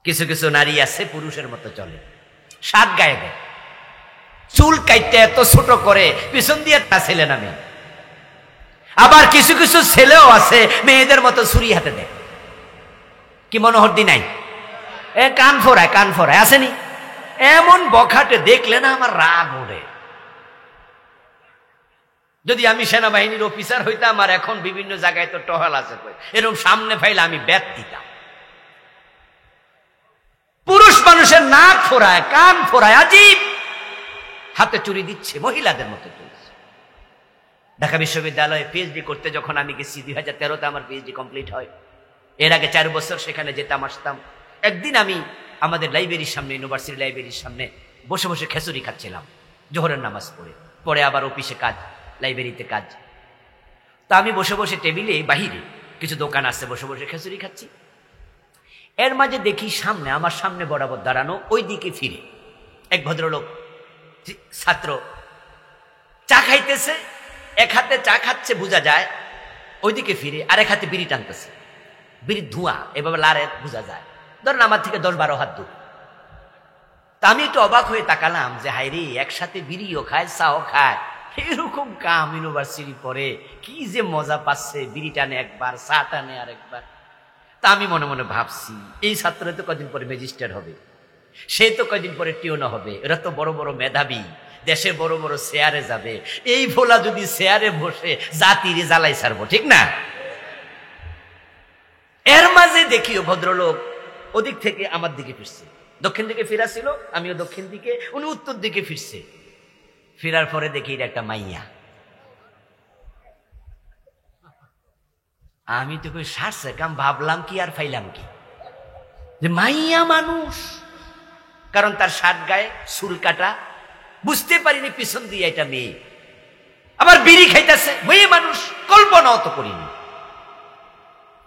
কিছু কিছু নারী আছে পুরুষের মতো চলে, শাক গায়ে দেয়, চুল কাইতে এত ছোট করে, পিছন দিয়ে তা ছেলে নামে। আবার কিছু কিছু ছেলেও আছে মেয়েদের মতো ছুরি হাতে দেয়। কি মনোহরদি নাই? কান ফোরায় আসেনি? এমন বখাটে দেখলে না আমার রাগ ওঠে। যদি আমি সেনাবাহিনীর অফিসার হইতাম, আর এখন বিভিন্ন জায়গায় তো টহল আছে, এরকম সামনে ফাইলে আমি ব্যাট দিতাম। পুরুষ মানুষের নাক ফোরায়, কান ফোরায়, আজীব হাতে চুরি দিচ্ছে, মহিলাদের মতো চলছে। ঢাকা বিশ্ববিদ্যালয়ে পিএইচডি করতে যখন আমি গেছি, 2013-তে আমার পিএইচডি কমপ্লিট হয়। এর আগে 4 বছর সেখানে যেতাম আসতাম। একদিন আমি আমাদের লাইব্রেরির সামনে, ইউনিভার্সিটি লাইব্রেরির সামনে বসে বসে খেচুরি খাচ্ছিলাম, জোহরের নামাজ পড়ে আবার অফিসে কাজ, লাইব্রেরিতে কাজ। তা আমি বসে বসে টেবিলে বাহিরে কিছু দোকান আছে, বসে বসে খেচুরি খাচ্ছি। এর মাঝে দেখি সামনে, আমার সামনে বরাবর দাঁড়ানো, ওই দিকে ফিরে এক ভদ্রলোক ছাত্র চা খাইতেছে, এক হাতে চা খাচ্ছে বোঝা যায়, ওইদিকে ফিরে আর এক হাতে বিড়ি টানতেছে, বিড়ির ধোঁয়া এভাবে লারে বোঝা যায়, ধরেন আমার থেকে 10-12 হাত দূর। তা আমি একটু অবাক হয়ে তাকালাম যে হায় রে, একসাথে বিড়িও খায় চাও খায়, এরকম কাম ইউনিভার্সিটি পরে কি যে মজা পাচ্ছে, বিড়ি টানে একবার, চা টানে আরেকবার। তা আমি মনে মনে ভাবছি, এই ছাত্র তো কদিন পরে ম্যাজিস্ট্রেট হবে, সে তো কদিন পরে টিউনো হবে, এরা তো বড় বড় মেধাবী, দেশে বড় বড় চেয়ারে যাবে। এই ভোলা যদি চেয়ারে বসে জাতির জ্বালাই ছাড়বো, ঠিক না? এর মাঝে দেখিও ভদ্রলোক ওদিক থেকে আমার দিকে ফিরছে, দক্ষিণ দিকে ফিরা ছিল, আমিও দক্ষিণ দিকে, উনি উত্তর দিকে ফিরছে। ফিরার পরে দেখি এটা একটা মাইয়া। আমি তো কই সারছে কাম, ভাবলাম কি আর ফাইলাম কি, যে মাইয়া মানুষ, কারণ তার শার্ট গায়ে চুল কাটা, বুঝতে পারিনি পিছন দিয়ে এটা মেয়ে, আবার বিড়ি খাইতেছে, মেয়ে মানুষ, কল্পনাও তো করিনি।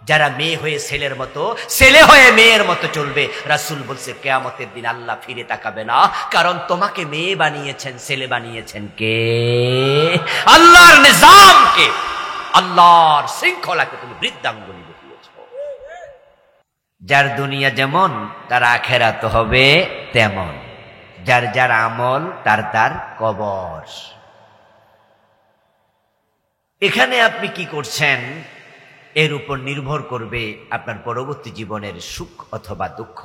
যারা মেয়ে হয়ে ছেলের মতো, ছেলে হয়ে মেয়ের মতো চলবে, রাসূল বলছে কিয়ামতের দিন আল্লাহ ফিরে তাকাবে না, কারণ তোমাকে মেয়ে বানিয়েছেন, ছেলে বানিয়েছেন কে? আল্লাহর নিজামকে, আল্লাহর শৃঙ্খলাকে তুমি বৃদ্ধাঙ্গুলি দেখিয়েছ। যার দুনিয়া যেমন তার আখেরাত হবে তেমন, যার যার আমল তার তার কবর। এখানে আপনি কি করছেন এর উপর নির্ভর করবে আপনার পরবর্তী জীবনের সুখ অথবা দুঃখ।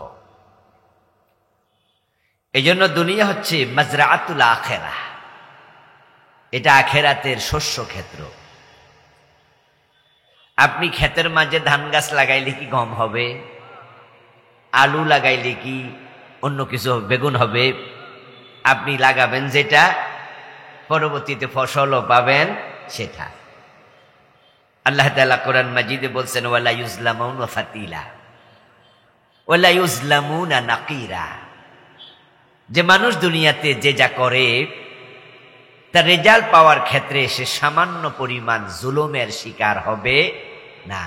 এই জন্য দুনিয়া হচ্ছে মাজরাআতুল আখিরাহ, এটা আখেরাতের শস্য ক্ষেত্র। আপনি ক্ষেতের মাঝে ধান গাছ লাগাইলে কি গম হবে? আলু লাগাইলে কি অন্য কিছু বেগুন হবে? আপনি লাগাবেন যেটা, পরবর্তীতে ফসলও পাবেন সেটা। আল্লাহ তাআলা কোরআন মাজিদে বলছেন ওয়ালা ইউজলামুনা ফাতিলা ওয়ালা ইউজলামুনা নাকিরা, যে মানুষ দুনিয়াতে যে যা করে তার রেজাল্ট পাওয়ার ক্ষেত্রে সে সামান্য পরিমাণ জুলুমের শিকার হবে না।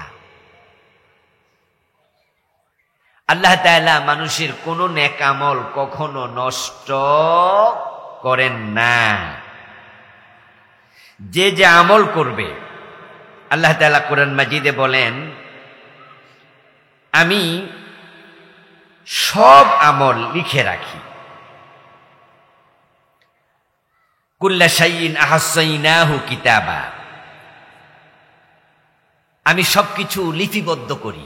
আল্লাহ তাআলা মানুষের কোন নেক আমল কখনো নষ্ট করেন না। যে যে আমল করবে, আল্লাহ তাআলা কোরআন মাজিদে বলেন আমি সব আমল লিখে রাখি, কুল্লা শাইইন আহসাইনাহু কিতাবা, আমি সবকিছু লিপিবদ্ধ করি।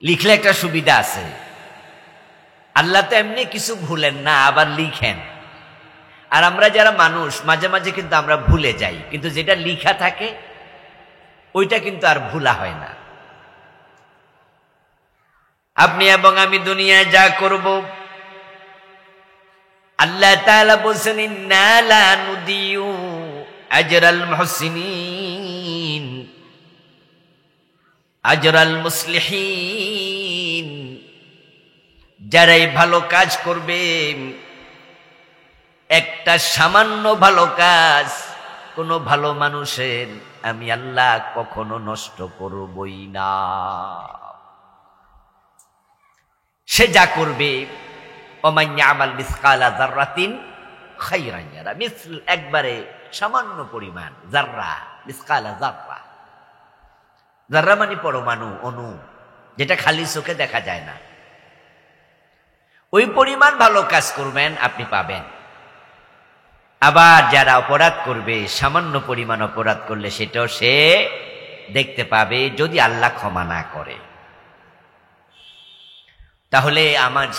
লিখলে একটা সুবিধা আছে, আল্লাহ তো এমনি কিছু ভুলেন না, আবার লিখেন। আর আমরা যারা মানুষ মাঝে মাঝে কিন্তু আমরা ভুলে যাই, কিন্তু যেটা লিখা থাকে ওইটা কিন্তু আর ভুলা হয় না। আপনি এবং আমি দুনিয়ায় যা করব, আল্লাহ তাআলা বলেন ইন্না লা নুদিউ আজরাল মুহসিনিন আজরাল মুসলিহিন, যারাই ভালো কাজ করবে, একটা সামান্য ভালো কাজ কোনো ভালো মানুষের আমি আল্লাহ কখনো নষ্ট করবই না। সে যা করবে, ওমান ইয়ামাল মিসকালা যাররাতিন খাইরান ইয়ারা, মিসল একবারে সামান্য পরিমাণ, যাররা মিসকালা যাররা, যাররা মানে পরমাণু, অণু, যেটা খালি চোখে দেখা যায় না। ওই পরিমাণ ভালো কাজ করবেন, আপনি পাবেন। আবার যারা অপরাধ করবে, সামান্য পরিমাণ অপরাধ করলে সেটাও সে দেখতে পাবে, যদি আল্লাহ ক্ষমা না করে। তাহলে আমার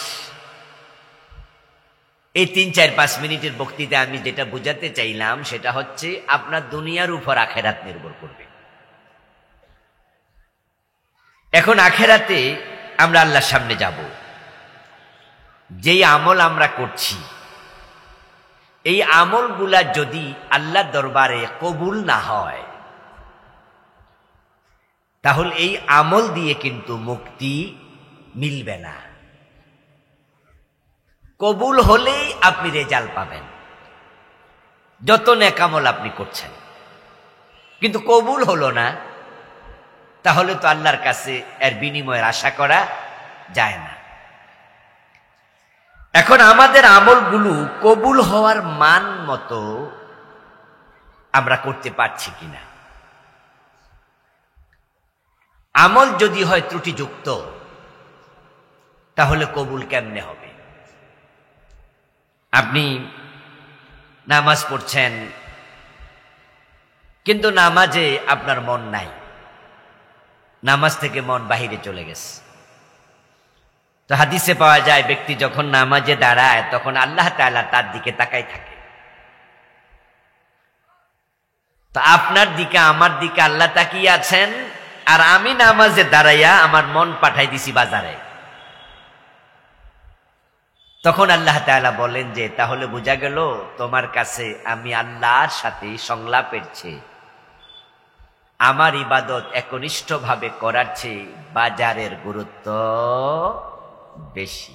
এই ৩-৪-৫ মিনিটের বক্তৃতা আমি যেটা বোঝাতে চাইলাম সেটা হচ্ছে আপনার দুনিয়ার উপর আখেরাত নির্ভর করবে। এখন আখেরাতে আমরা আল্লাহর সামনে যাব, যেই আমল আমরা করছি এই আমলগুলা যদি আল্লাহর দরবারে কবুল না হয়, তাহলে এই আমল দিয়ে কিন্তু মুক্তি মিলবে না। কবুল হলেই আপনি রেজাল্ট পাবেন, যত নেক আমল আপনি করছেন। কিন্তু কবুল হলো না, তাহলে তো আল্লাহর কাছে এর বিনিময়ের আশা করা যায় না। এখন আমাদের আমলগুলো কবুল হওয়ার মান মতো আমরা করতে পারছি কিনা। আমল যদি হয় ত্রুটিযুক্ত, তাহলে কবুল কেমনে হবে? আপনি নামাজ পড়ছেন কিন্তু নামাজে আপনার মন নাই, নামাজ থেকে মন বাহিরে চলে গেছে। তো হাদিসে পাওয়া যায় ব্যক্তি যখন নামাজে দাঁড়ায় তখন আল্লাহ তাআলা তার দিকে তাকাই থাকে। তো আপনার দিকে আমার দিকে আল্লাহ তাকিয়ে আছেন, আর আমি নামাজে দাঁড়াইয়া আমার মন পাঠাই দিছি বাজারে। তখন আল্লাহ তাআলা বলেন যে তাহলে বোঝা গেল তোমার কাছে আমি আল্লাহর সাথে সংলাপের চেয়ে আমার ইবাদত একনিষ্ঠভাবে করার চেয়ে বাজারের গুরুত্ব বেশি।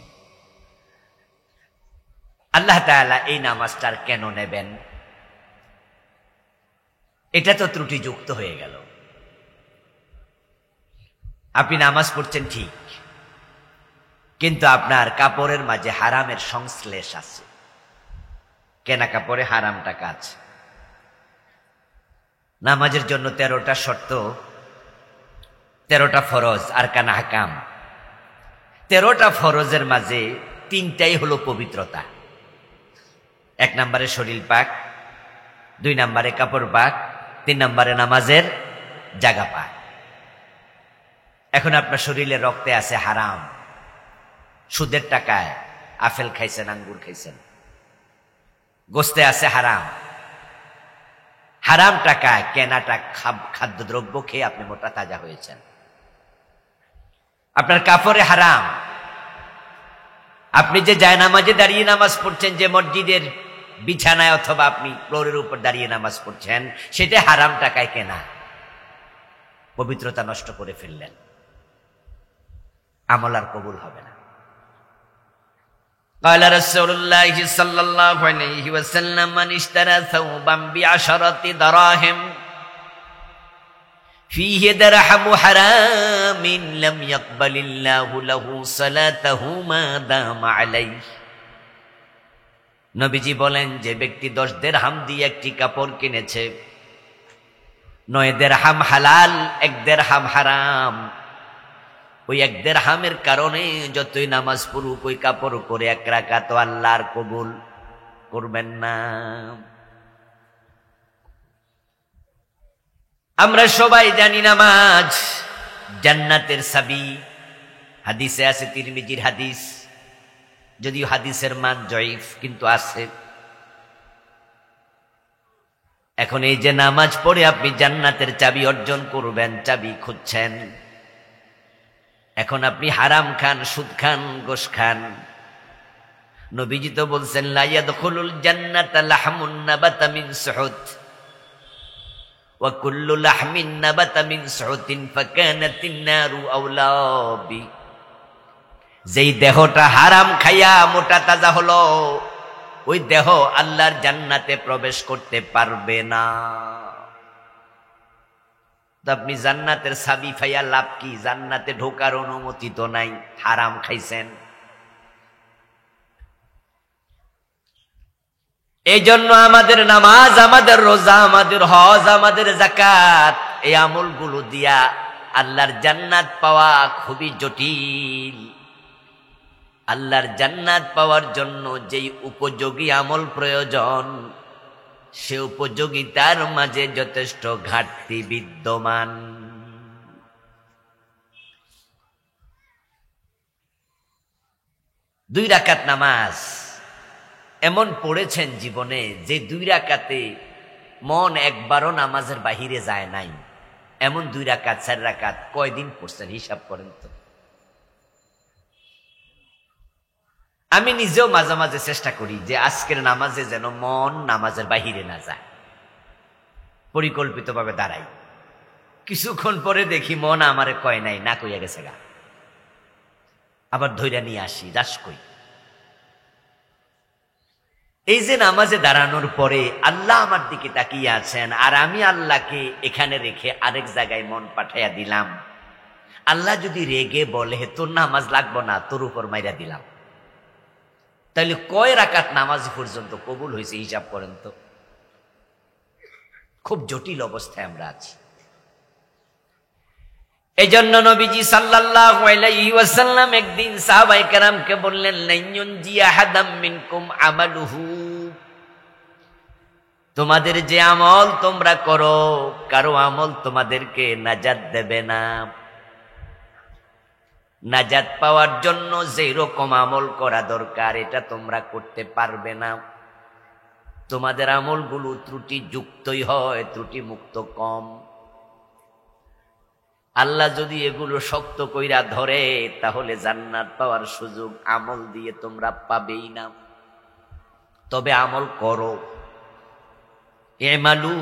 আল্লাহ তাআলা এই নামাজটার কেন নেবেন? এটা তো ত্রুটিযুক্ত হয়ে গেল। আপনি নামাজ পড়ছেন ঠিক, কিন্তু আপনার কাপড়ের মাঝে হারামের সংশ্লেষ আছে, কেনা কাপড়ে হারাম টাকা আছে। নামাজের জন্য 13টা শর্ত, 13টা ফরজ আর কানা হাকাম। 13টা ফরজের মাঝে 3টাই হলো পবিত্রতা। 1 নম্বরে শরীর পাক, 2 নম্বরে কাপড় পাক, 3 নম্বরে নামাজের জায়গা পাক। এখন আপনার শরীরে রক্তে আছে হারাম, সুদের টাকায় আপেল খাইছেন, আঙ্গুর খাইছেন, গোস্তে আছে হারাম, হারাম টাকায় কেনাটা খাদ্যদ্রব্য খেয়ে আপনি মোটা তাজা হয়েছেন। আপনার কাপড়ে হারাম, আপনি যে জায়নামাজে দাঁড়িয়ে নামাজ পড়ছেন, যে মসজিদের বিছানায় অথবা আপনি ফ্লোরের উপর দাঁড়িয়ে নামাজ পড়ছেন, সেটা হারাম টাকায় কেনা, পবিত্রতা নষ্ট করে ফেললেন, আমল আর কবুল হবে না। قال رسول الله صلى الله عليه وسلم من اشترى ثوبا ب10 دراهم فيه درهم حرام لم يقبل الله له صلاته ما دام عليه। নবীজি বলেন যে ব্যক্তি 10 দিরহাম দিয়ে একটি কাপড় কিনেছে, 9 দিরহাম হালাল, 1 দিরহাম হারাম, ওই 1 দিরহামের কারণে যতই নামাজ পড়ুক ওই কাপড় করে 1 রাকাত আল্লাহর কবুল করবেন না। আমরা সবাই জানি নামাজ জান্নাতের চাবি। হাদিসে আছে, তিরমিজির হাদিস, যদিও হাদিসের মান জয়ীফ কিন্তু আছে। এখন এই যে নামাজ পড়ে আপনি জান্নাতের চাবি অর্জন করবেন, চাবি খুঁজছেন, এখন আপনি হারাম খান, সুদ খান, গোশ খান। নবীজি তো বলছেন লা ইয়াদখুলুল জান্নাতা লাহমুন নাবাতা মিন সুহুত ওয়া কুল্লু লাহমিন নাবাতা মিন সুহুতিন ফাকানাতিন নারু আওলা বি। যেই দেহটা হারাম খাইয়া মোটা তাজা হলো, ওই দেহ আল্লাহর জান্নাতে প্রবেশ করতে পারবে না। আপনি জান্নাতের চাবি পাইয়া লাভ কি? জান্নাতে ঢোকার অনুমতি তো নাই, হারাম খাইছেন। এই জন্য আমাদের নামাজ, আমাদের রোজা, আমাদের হজ, আমাদের যাকাত, এই আমলগুলো দিয়া আল্লাহর জান্নাত পাওয়া খুবই জটিল। আল্লাহর জান্নাত পাওয়ার জন্য যেই উপযোগী আমল প্রয়োজন, সে উপযোগিতার মাঝে যথেষ্ট ঘাটতি বিদ্যমান। দুই রাকাত নামাজ এমন পড়েছেন জীবনে যে 2 রাকাতে মন একবারও নামাজের বাহিরে যায় নাই, এমন 2 রাকাত 4 রাকাত কয়দিন পড়ছেন হিসাব করেন তো। আমি নিজেও মাঝে মাঝে চেষ্টা করি যে আজকের নামাজে যেন মন নামাজের বাহিরে না যায়, পরিকল্পিতভাবে দাঁড়াই। কিছুক্ষণ পরে দেখি মন আমারে কয় নাই, না কইয়া গেছে গা, আবার ধইরা নিয়ে আসি, রাস কই। এই যে নামাজে দাঁড়ানোর পরে আল্লাহ আমার দিকে তাকিয়ে আছেন, আর আমি আল্লাহকে এখানে রেখে আরেক জায়গায় মন পাঠাইয়া দিলাম। আল্লাহ যদি রেগে বলে তোর নামাজ লাগবো না, তোর উপর মাইরা দিলাম, তাহলে কয় রাকাত নামাজ পর্যন্ত কবুল হয়েছে হিসাব করেন তো। খুব জটিল অবস্থায় আমরা আছি। এই জন্য নবীজি সাল্লাল্লাহু আলাইহি ওয়াসাল্লাম একদিন সাহাবায়ে কেরামকে বললেন, লাইয়ুনজি আহাদাম মিনকুম আমালুহু তোমাদের যে আমল তোমরা করো, কারো আমল তোমাদেরকে নাজাত দেবে না। নাজাত পাওয়ার জন্য যেই রকম আমল করা দরকার এটা তোমরা করতে পারবে না। তোমাদের আমলগুলো ত্রুটি যুক্তই হয়, ত্রুটি মুক্ত কম। আল্লাহ যদি এগুলো শক্ত কইরা ধরে তাহলে জান্নাত পাওয়ার সুযোগ আমল দিয়ে তোমরা পাবেই না। তবে আমল করো। ইমালু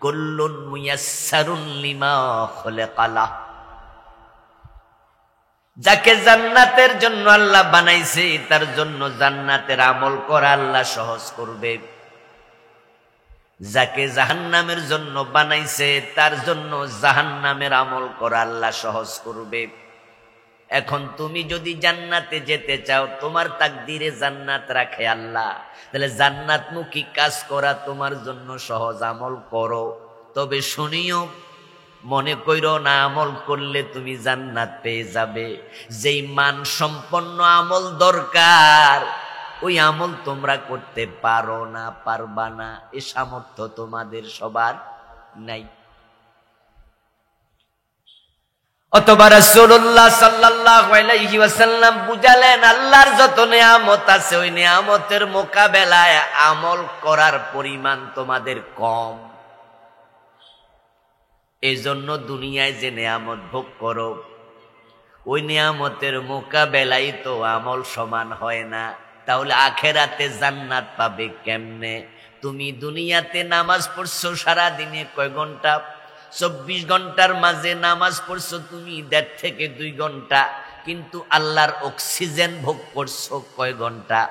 কুল্লুন মুয়াসসারুন লিমা খুলিকা লাহ। যাকে জান্নাতের জন্য আল্লাহ বানাইছে তার জন্য জান্নাতের আমল করা আল্লাহ সহজ করবে। যাকে জাহান্নামের জন্য বানাইছে তার জন্য জাহান্নামের আমল করা আল্লাহ সহজ করবে। এখন তুমি যদি জান্নাতে যেতে চাও, তোমার তাকদিরে জান্নাত রাখে আল্লাহ, তাহলে জান্নাতমুখী কাজ করা তোমার জন্য সহজ। আমল করো, তবে শুনিও, মনে কইরো না আমল করলে তুমি জান্নাত পেয়ে যাবে। যেই মান সম্পন্ন আমল দরকার ওই আমল তোমরা করতে পারো না, পারবা না। এ সামর্থ্য তোমাদের সবার নাই। অথবা রাসূলুল্লাহ সাল্লাল্লাহু আলাইহি ওয়াসাল্লাম বুঝালেন আল্লাহর যত নিয়ামত আছে ওই নিয়ামতের মোকাবেলায় আমল করার পরিমাণ তোমাদের কম। এজন্য দুনিয়ায় যে নিয়ামত ভোগ করো ওই নিয়ামতের মোকাবেলায় তো আমল সমান হয় না। তাহলে আখেরাতে জান্নাত পাবে কেমনে? তুমি দুনিয়াতে নামাজ পড়ছো সারা দিনে কয় ঘন্টা? 24 ঘন্টার মাঝে নামাজ পড়ছো তুমি 1.5 থেকে 2 ঘন্টা, কিন্তু আল্লাহর অক্সিজেন ভোগ করছো কয় ঘন্টা?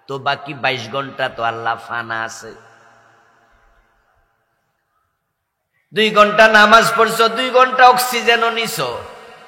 তো বাকি 22 ঘন্টা তো আল্লাহ ফানা আছে। 2 ঘন্টা নামাজ পড়ছো, 2 ঘন্টা অক্সিজেনও নিছো,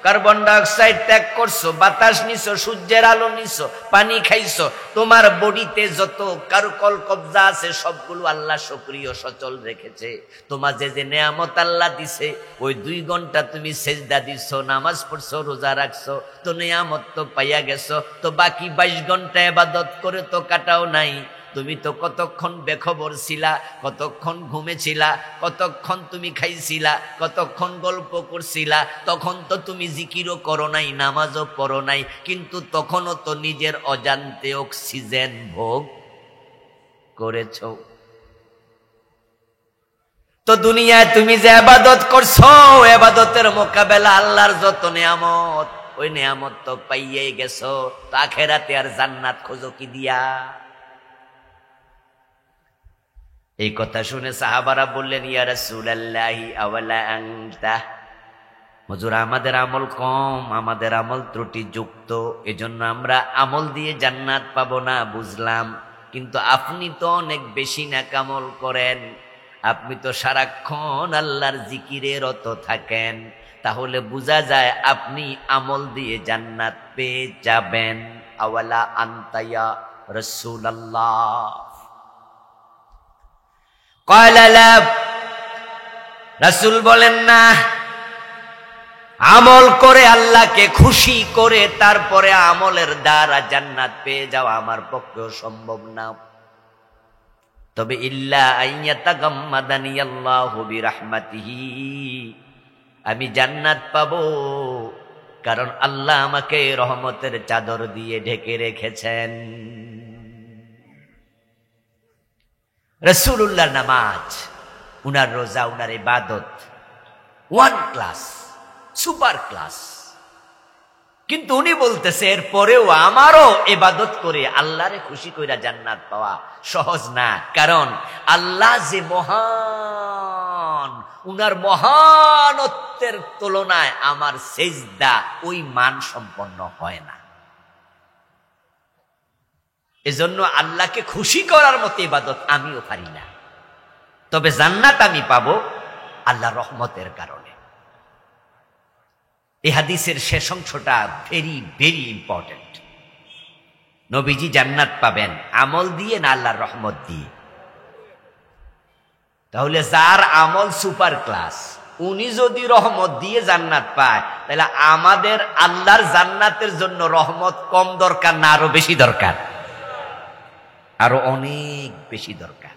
কার্বন ডাইঅক্সাইড ত্যাগ করছো, বাতাস নিছো, সূর্যের আলো নিছো, পানি খাইছো। তোমার বডিতে যত কারকল কবজা আছে সবগুলো আল্লাহ সক্রিয় সচল রেখেছে। তোমার যে যে নেয়ামত আল্লাহ দিছে ওই 2 ঘন্টা তুমি সেজদা দিছো, নামাজ পড়ছো, রোজা রাখছো, তো নেয়ামত তো পাইয়া গেছো। তো বাকি 22 ঘন্টা ইবাদত করে তো কাটাও নাই। তুমি তো কতক্ষণ বেখবর ছিলা, কতক্ষণ ঘুমেছিলা, কতক্ষণ তুমি খাইছিলা, কতক্ষণ গল্প করছিলা। তখন তো তুমি জিকিরও করো নাই, নামাজও পড়ো নাই, কিন্তু তখনও তো নিজের অজান্তে অক্সিজেন ভোগ করেছ। তো দুনিয়ায় তুমি যে ইবাদত করছো, ইবাদতের মোকাবেলা আল্লাহর যত নিয়ামত ওই নিয়ামত তো পাইয়েই গেছো। তো আখেরাতে আর জান্নাত খোঁজো কি দিয়া? এই কথা শুনে সাহাবারা বললেন, ইয়া রাসূলুল্লাহি আওয়ালা আনতা, হুজুর আমাদের আমল কম, আমাদের আমল ত্রুটিযুক্ত, এজন্য আমরা আমল দিয়ে জান্নাত পাবো না বুঝলাম, কিন্তু আপনি তো অনেক বেশি নেক আমল করেন, আপনি তো সারাক্ষণ আল্লাহর জিকিরে রত থাকেন, তাহলে বোঝা যায় আপনি আমল দিয়ে জান্নাত পেয়ে যাবেন। আওয়ালা আনতা ইয়া রাসূলুল্লাহ? রাসূল বলেন না, আমল করে আল্লাহকে খুশি করে তারপরে আমলের দ্বারা জান্নাত পেয়ে যাওয়া আমার পক্ষেও সম্ভব না। তবে ইল্লা আইয়াতাগাম্মাদানি আল্লাহু বিরাহমাতিহি, আমি জান্নাত পাবো কারণ আল্লাহ আমাকে রহমতের চাদর দিয়ে ঢেকে রেখেছেন। রাসূলুল্লাহর নামাজ, উনার রোজা, উনার ইবাদত 1 ক্লাস, সুপার ক্লাস, কিন্তু উনি বলতেছে এরপরেও আমারও ইবাদত করে আল্লাহরে খুশি কইরা জান্নাত পাওয়া সহজ না, কারণ আল্লাহ যে মহান, উনার মহানত্বের তুলনায় আমার সেজদা ওই মান সম্পন্ন হয় না। এজন্য আল্লাহকে খুশি করার মতো ইবাদত আমিও পারি না, তবে জান্নাত আমি পাবো আল্লাহর রহমতের কারণে। এই হাদিসের শেষ অংশটা ভেরি ভেরি ইম্পর্টেন্ট। নবীজি জান্নাত পাবেন আমল দিয়ে না আল্লাহর রহমত দিয়ে? তাহলে যার আমল সুপার ক্লাস উনি যদি রহমত দিয়ে জান্নাত পায়, তাহলে আমাদের আল্লাহর জান্নাতের জন্য রহমত কম দরকার না আরো বেশি দরকার? আরো অনেক বেশি দরকার।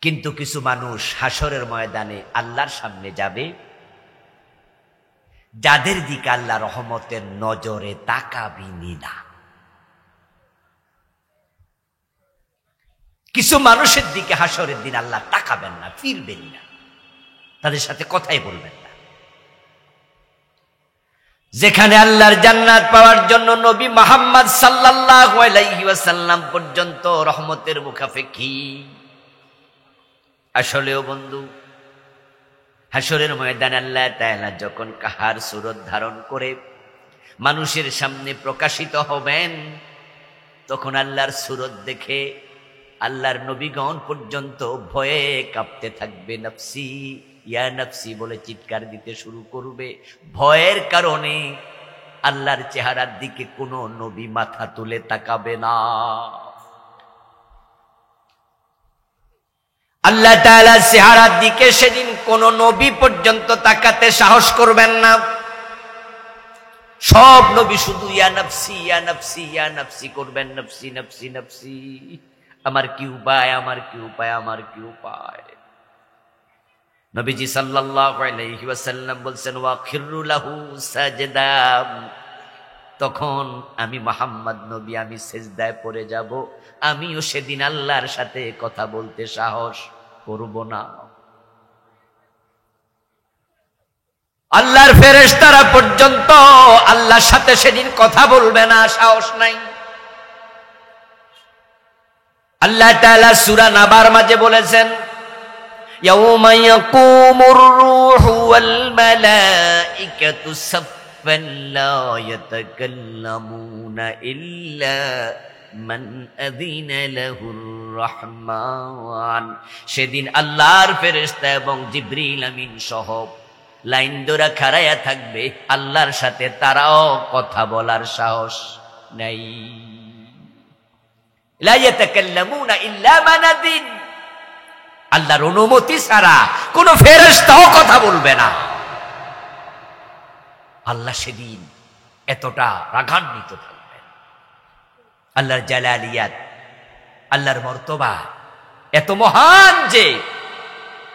কিন্তু কিছু মানুষ হাসরের ময়দানে আল্লাহর সামনে যাবে, যাদের দিকে আল্লাহ রহমতের নজরে তাকাবেনই না। কিছু মানুষের দিকে হাসরের দিন আল্লাহ তাকাবেন না, ফিরবেন না, তাদের সাথে কথাই বলবেন না। যেখানে আল্লাহর জান্নাত পাওয়ার জন্য নবী মুহাম্মদ সাল্লাল্লাহু আলাইহি ওয়াসাল্লাম পর্যন্ত রহমতের মুখাপেক্ষী। আসলেও বন্ধু, হাসরের ময়দানে আল্লাহ তাআলা যখন কাহার সুরত ধারণ করে মানুষের সামনে প্রকাশিত হবেন, তখন আল্লাহর সুরত দেখে আল্লাহর নবীগণ পর্যন্ত ভয়ে কাঁপতে থাকবে। নফসি ইয়া নফসি বলে চিৎকার দিতে শুরু করবে। ভয়ের কারণে আল্লাহর চেহারার দিকে কোনো নবী মাথা তুলে তাকাবে না। আল্লাহ তাআলার চেহারার দিকে সেদিন কোন নবী পর্যন্ত তাকাতে সাহস করবেন না। সব নবী শুধু ইয়া নফসি ইয়া নফসি ইয়া নফসি করবেন, নফসি নফসি নফসি, আমার কি উপায়, আমার কি উপায়, আমার কি উপায়। নবীজি সাল্লাল্লাহু আলাইহি ওয়াসাল্লাম বলছেন ওয়াখিরু লাহু সাজদা, তখন আমি মুহাম্মদ নবী আমি সিজদায় পড়ে যাব, আমিও সেদিন আল্লাহর সাথে কথা বলতে সাহস করব না। আল্লাহর ফেরেশতারা পর্যন্ত আল্লাহর সাথে সেদিন কথা বলবে না, সাহস নাই। আল্লাহ তাআলা সূরা নাবার মাঝে বলেছেন ইয়াউমা ইয়াকুমুর রূহু ওয়াল মালাইকাতু সাফফান লা ইয়াতাকাল্লামুনা ইল্লা মান আযিনা লাহুর রহমান। সেদিন আল্লাহর ফেরেশতা এবং জিবরিল আমিন সহ লাইন ধরে খাড়ায়া থাকবে, আল্লাহর সাথে তারাও কথা বলার সাহস নাই। লা ইয়াতাকাল্লামুনা ইল্লা মান আযিন, আল্লাহর অনুমতি ছাড়া কোন ফেরেশতাও কথা বলবে না। আল্লাহ সেদিন এতটা রাগান্বিত থাকবেন। আল্লাহর জালালিয়াত, আল্লাহর মর্তবা এত মহান যে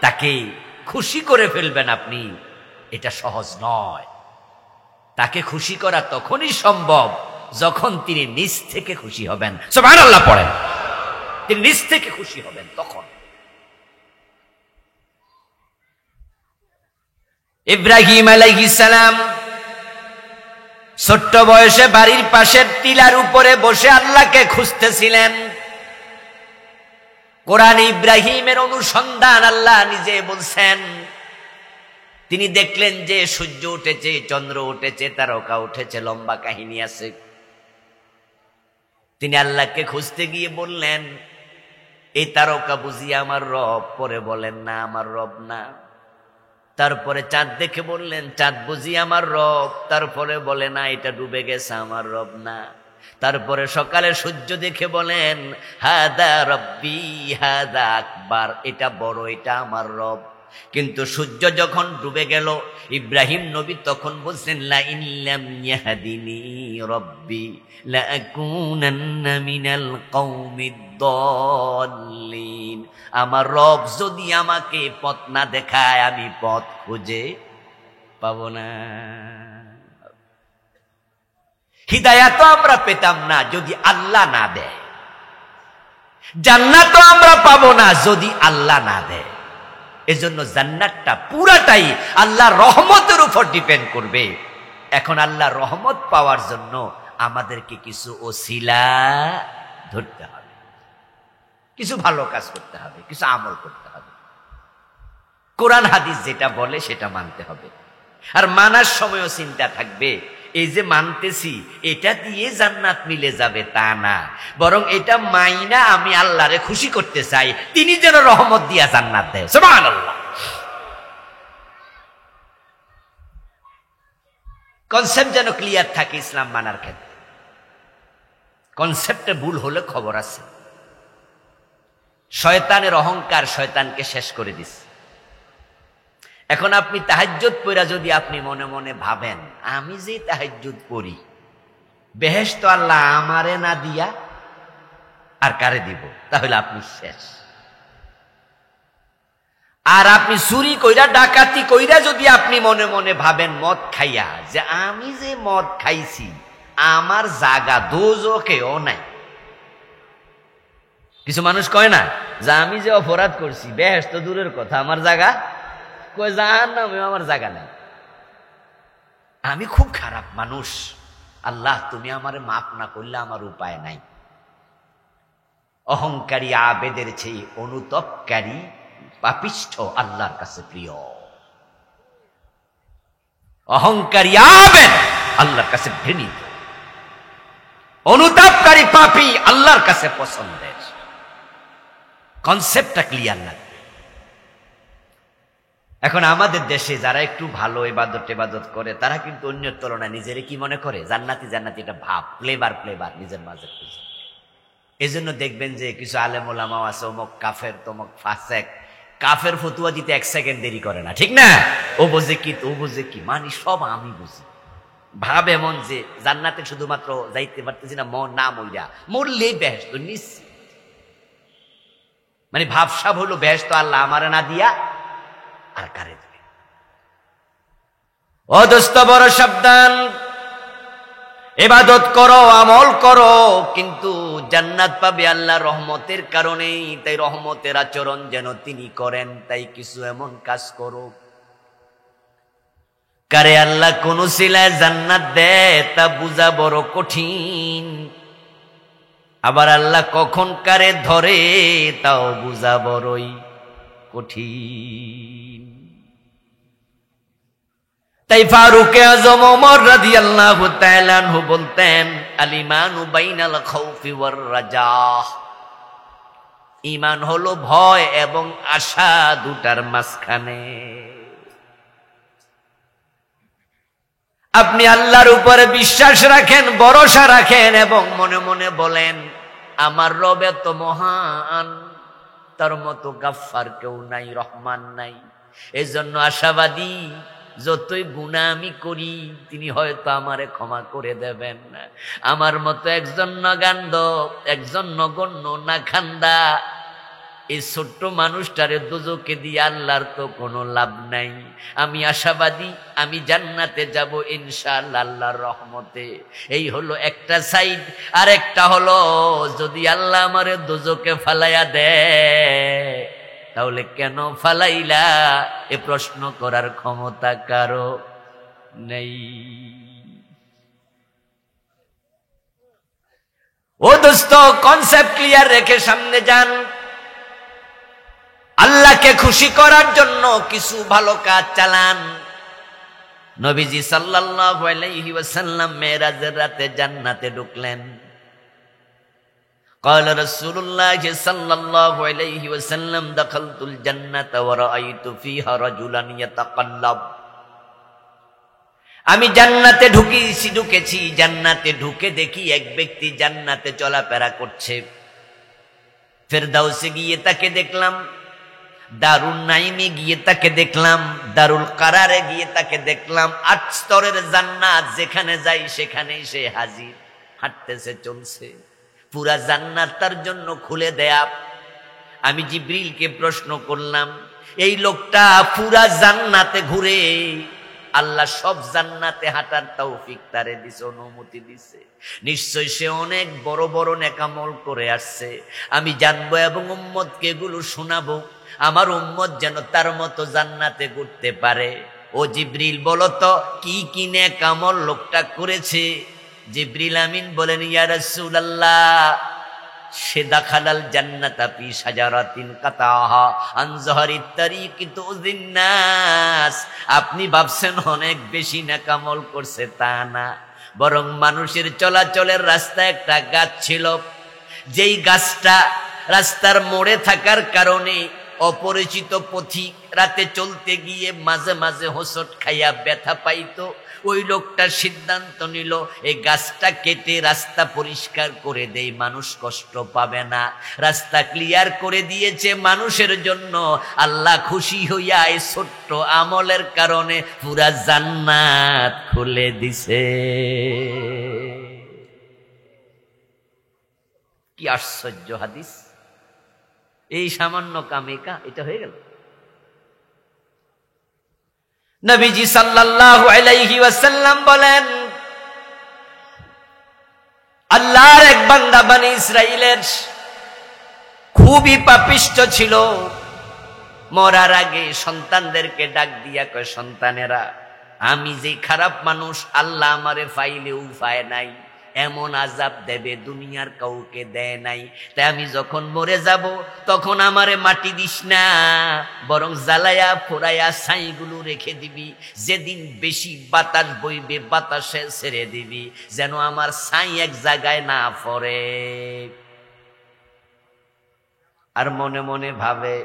তাকে খুশি করে ফেলবেন আপনি, এটা সহজ নয়। তাকে খুশি করা তখনই সম্ভব যখন তিনি নিজ থেকে খুশি হবেন। সুবহানাল্লাহ পড়েন। তিনি নিজ থেকে খুশি হবেন তখন। ইব্রাহিম আলাইহিস সালাম ছোট্ট বয়সে বাড়ির পাশের টিলার উপরে বসে আল্লাহকে খুঁজতেছিলেন। কোরআনে ইব্রাহিমের অনুসন্ধান আল্লাহ নিজে বলছেন। তিনি দেখলেন যে সূর্য উঠেছে, চন্দ্র উঠেছে, তারকা উঠেছে, লম্বা কাহিনী আছে। তিনি আল্লাহকে খুঁজতে গিয়ে বললেন, এই তারকা বুঝি আমার রব? পরে বলেন না, আমার রব না। তারপরে চাঁদ দেখে বললেন, চাঁদ বুঝি আমার রব? তারপরে বলে না, এটা ডুবে গেছে, আমার রব না। তারপরে সকালে সূর্য দেখে বলেন, হাদা রব্বি হাদা আকবার, এটা বড়, এটা আমার রব। কিন্তু সূর্য যখন ডুবে গেল, ইব্রাহিম নবী তখন বলছেন, লা ইন লাম ইয়াহদিনি রব্বি লা আকুনান্না মিনাল কওমিদ দাল্লিন। আমার রব যদি আমাকে পথ না দেখায়, আমি পথ খুঁজে পাবো না। হিদায়াত আমরা পেতাম না যদি আল্লাহ না দেয়, জান্নাত আমরা পাবো না যদি আল্লাহ না দেয়। এজন্য জান্নাতটা পুরাটাই আল্লাহর রহমতের উপর ডিপেন্ড করবে। এখন আল্লাহর রহমত পাওয়ার জন্য আমাদেরকে কিছু ওসিলা ধরতে হবে, কিছু ভালো কাজ করতে হবে, কিছু আমল করতে হবে। কোরআন হাদিস যেটা বলে সেটা মানতে হবে। আর মানার সময়ও চিন্তা থাকবে, এই যে মানতেছি এটা দিয়ে জান্নাত মিলে যাবে তা না, বরং এটা মাইনা আমি আল্লাহরে খুশি করতে চাই, তিনি যেন রহমত দিয়া জান্নাত দেয়। সুবহানাল্লাহ। কনসেপ্ট যেন ক্লিয়ার থাকে ইসলাম মানার ক্ষেত্রে। কনসেপ্টে ভুল হলে খবর আছে। শয়তানের অহংকার শয়তানকে শেষ করে দিছে। এখন আপনি তাহাজ্জুদ পড়া যদি আপনি মনে মনে ভাবেন, আমি যে তাহাজ্জুদ পড়ি বেহেশত আল্লাহ আমারে না দিয়া আর কারে দিব? তাহলে আপনি শেষ। আর আপনি চুরি কইরা ডাকাতি কইরা যদি আপনি মনে মনে ভাবেন মদ খাইয়া যে আমি যে মদ খাইছি আমার জায়গা দোজখেও নাই। কিছু মানুষ কয় না যে আমি যে অপরাধ করছি বেহেশত দূরের কথা আমার জায়গা কয় জাহান্নামেও আমার জায়গা নাই। আমি খুব খারাপ মানুষ, আল্লাহ তুমি আমারে মাফ না করলে আমার উপায় নাই। অহংকারী আবেদের চেয়ে অনুতপকারী পাপিষ্ঠ আল্লাহর কাছে প্রিয়। অহংকারী আবেদ আল্লাহর কাছে ঘৃণিত, অনুতাপকারী পাপী আল্লাহর কাছে পছন্দের। কনসেপ্টটা ক্লিয়ার লাগবে। এখন আমাদের দেশে যারা একটু ভালো ইবাদত করে তারা কিন্তু অন্যের তুলনায় নিজেরে কি মনে করে? জান্নাতি জান্নাতি, এটা ভাব, ফ্লেভার নিজের মাঝে খুঁজে। এই জন্য দেখবেন যে কিছু আলেম ওলামাও আছে, অমুক কাফের তমুক ফাসেক, কাফের ফতুয়া দিতে 1 সেকেন্ড দেরি করে না, ঠিক না? ও বোঝে কি তো ও বোঝে কি, মানি সব আমি বুঝি। ভাব এমন যে জান্নাতে শুধুমাত্র যাইতে পারতেছি না, না মরলেই বেহেশত নিশ্চিত। মানে ভাবসাব হলো বেহেশত আল্লাহ আমারে না দিয়া আর কারে দিবে। ও দোস্ত বড় সাবধান, ইবাদত করো, আমল করো, কিন্তু জান্নাত পাবে আল্লাহর রহমতের কারণেই। তাই রহমতের আচরণ যেন তিনি করেন, তাই কিছু এমন কাজ করো কারে আল্লাহ কোন সিলায় জান্নাত দেয় তা বুঝা বড় কঠিন। আবার আল্লাহ কখন কারে ধরে তাও বুঝা বড়ই কঠিন। তাই ফারুকে আজম ওমর রাদিয়াল্লাহু তাআলা আনহু বলতেন, আল ঈমানু বাইনাল খাউফি ওয়ার রাজা। ঈমান হলো ভয় এবং আশা দুটার মাঝখানে। আপনি আল্লাহর উপরে বিশ্বাস রাখেন, ভরসা রাখেন এবং মনে মনে বলেন আমার রব এত মহান, তার মতো গাফফার কেউ নাই, রহমান নাই। এজন্য আশাবাদী, যতই গুনাহ আমি করি তিনি হয়তো আমারে ক্ষমা করে দেবেন না। আমার মতো একজন নগান্ড, একজন নগণ্য নাখান্দা এই ছোট্ট মানুষটারে দোজখে দিয়ে আল্লাহর তো কোনো লাভ নাই। আমি আশাবাদী, আমি জান্নাতে যাব ইনশাআল্লাহ আল্লাহর রহমতে। এই হলো একটা সাইড। আর একটা হলো যদি আল্লাহ আমারে দোজখে ফালাইয়া দেয় তাহলে কেন ফালাইলা এ প্রশ্ন করার ক্ষমতা কারো নেই। ও দোস্ত, কনসেপ্ট ক্লিয়ার রেখে সামনে যান। আল্লাহকে খুশি করার জন্য কিছু ভালো কাজ চালান। নবীজি সাল্লাল্লাহু আলাইহি ওয়াসাল্লাম মেরাজের রাতে জান্নাতে ঢুকলেন। قال رسول الله صلى الله عليه وسلم دخلت الجنة ورأيت فيها رجلا يتقلب। আমি জান্নাতে ঢুকেছি, জান্নাতে ঢুকে দেখি এক ব্যক্তি জান্নাতে চলাফেরা করছে। ফেরদাউসে গিয়ে তাকে দেখলাম, দারুল নাইমে গিয়ে তাকে দেখলাম, দারুল কারারে গিয়ে তাকে দেখলাম। 8 স্তরের জান্নাত, যেখানে যাই সেখানেই সে হাজির, হাঁটতেছে, চলছে। পুরা জান্নাত তার জন্য খুলে দেয়া। আমি জিবরিলকে প্রশ্ন করলাম, এই লোকটা পুরা জান্নাতে ঘুরে, আল্লাহ সব জান্নাতে হাঁটার তৌফিক তারে দিছে, অনুমতি দিছে, নিশ্চয় সে অনেক বড় বড় নেকামল করে আসছে। আমি জানবো এবং উম্মতকে এগুলো শোনাবো, আমার উম্মত যেন তার মতো জান্নাতে ঘুরতে পারে। ও জিবরিল, বলো তো কি কি নেকামল লোকটা করেছে? জিবরিল আমিন বলেন, ইয়া রাসূলুল্লাহ, সে দাখালাল জান্নাতা ফি শাজারাতিন কাতাহা আন যাহরিত তারিকি তুযিন নাস। আপনি ভাবছেন অনেক বেশি নেকামল করছে, তা না, বরং মানুষের চলাচলের রাস্তায় একটা গাছ ছিল, যেই গাছটা রাস্তার মোড়ে থাকার কারণে অপরিচিত পথিক রাতে চলতে গিয়ে মাঝে মাঝে হোঁচট খাইয়া ব্যথা পাইতো। ওই লোকটা সিদ্ধান্ত নিল এই গাছটা কেটে রাস্তা পরিষ্কার করে দেই, মানুষ কষ্ট পাবে না। রাস্তা ক্লিয়ার করে দিয়েছে মানুষের জন্য। আল্লাহ খুশি হইয়া এই ছোট্ট আমলের কারণে পুরা জান্নাত খুলে দিছে। কি আশ্চর্য হাদিস! এই সামান্য কামে এটা হয়ে গেল। নবীজি সাল্লাল্লাহু আলাইহি ওয়াসাল্লাম বলেন, আল্লাহর এক বান্দা বনি ইসরাইলের খুবই পাপিষ্ঠ ছিল। মরার আগে সন্তানদেরকে ডাক দিয়া কয়, সন্তানেরা, আমি যে খারাপ মানুষ, আল্লাহ আমারে ফাইলে উপায় নাই, এমন আযাব দেবে দুনিয়ার কাউকে দেয় নাই। তাই আমি যখন মরে যাব তখন আমারে মাটি দিস না, বরং জ্বালায়া পোড়ায়া ছাইগুলো রেখে দিবি। যেদিন বেশি বাতাস বইবে বাতাসে ছেড়ে দিবি, যেন আমার ছাই এক জায়গায় না পড়ে। আর মনে মনে ভাবে,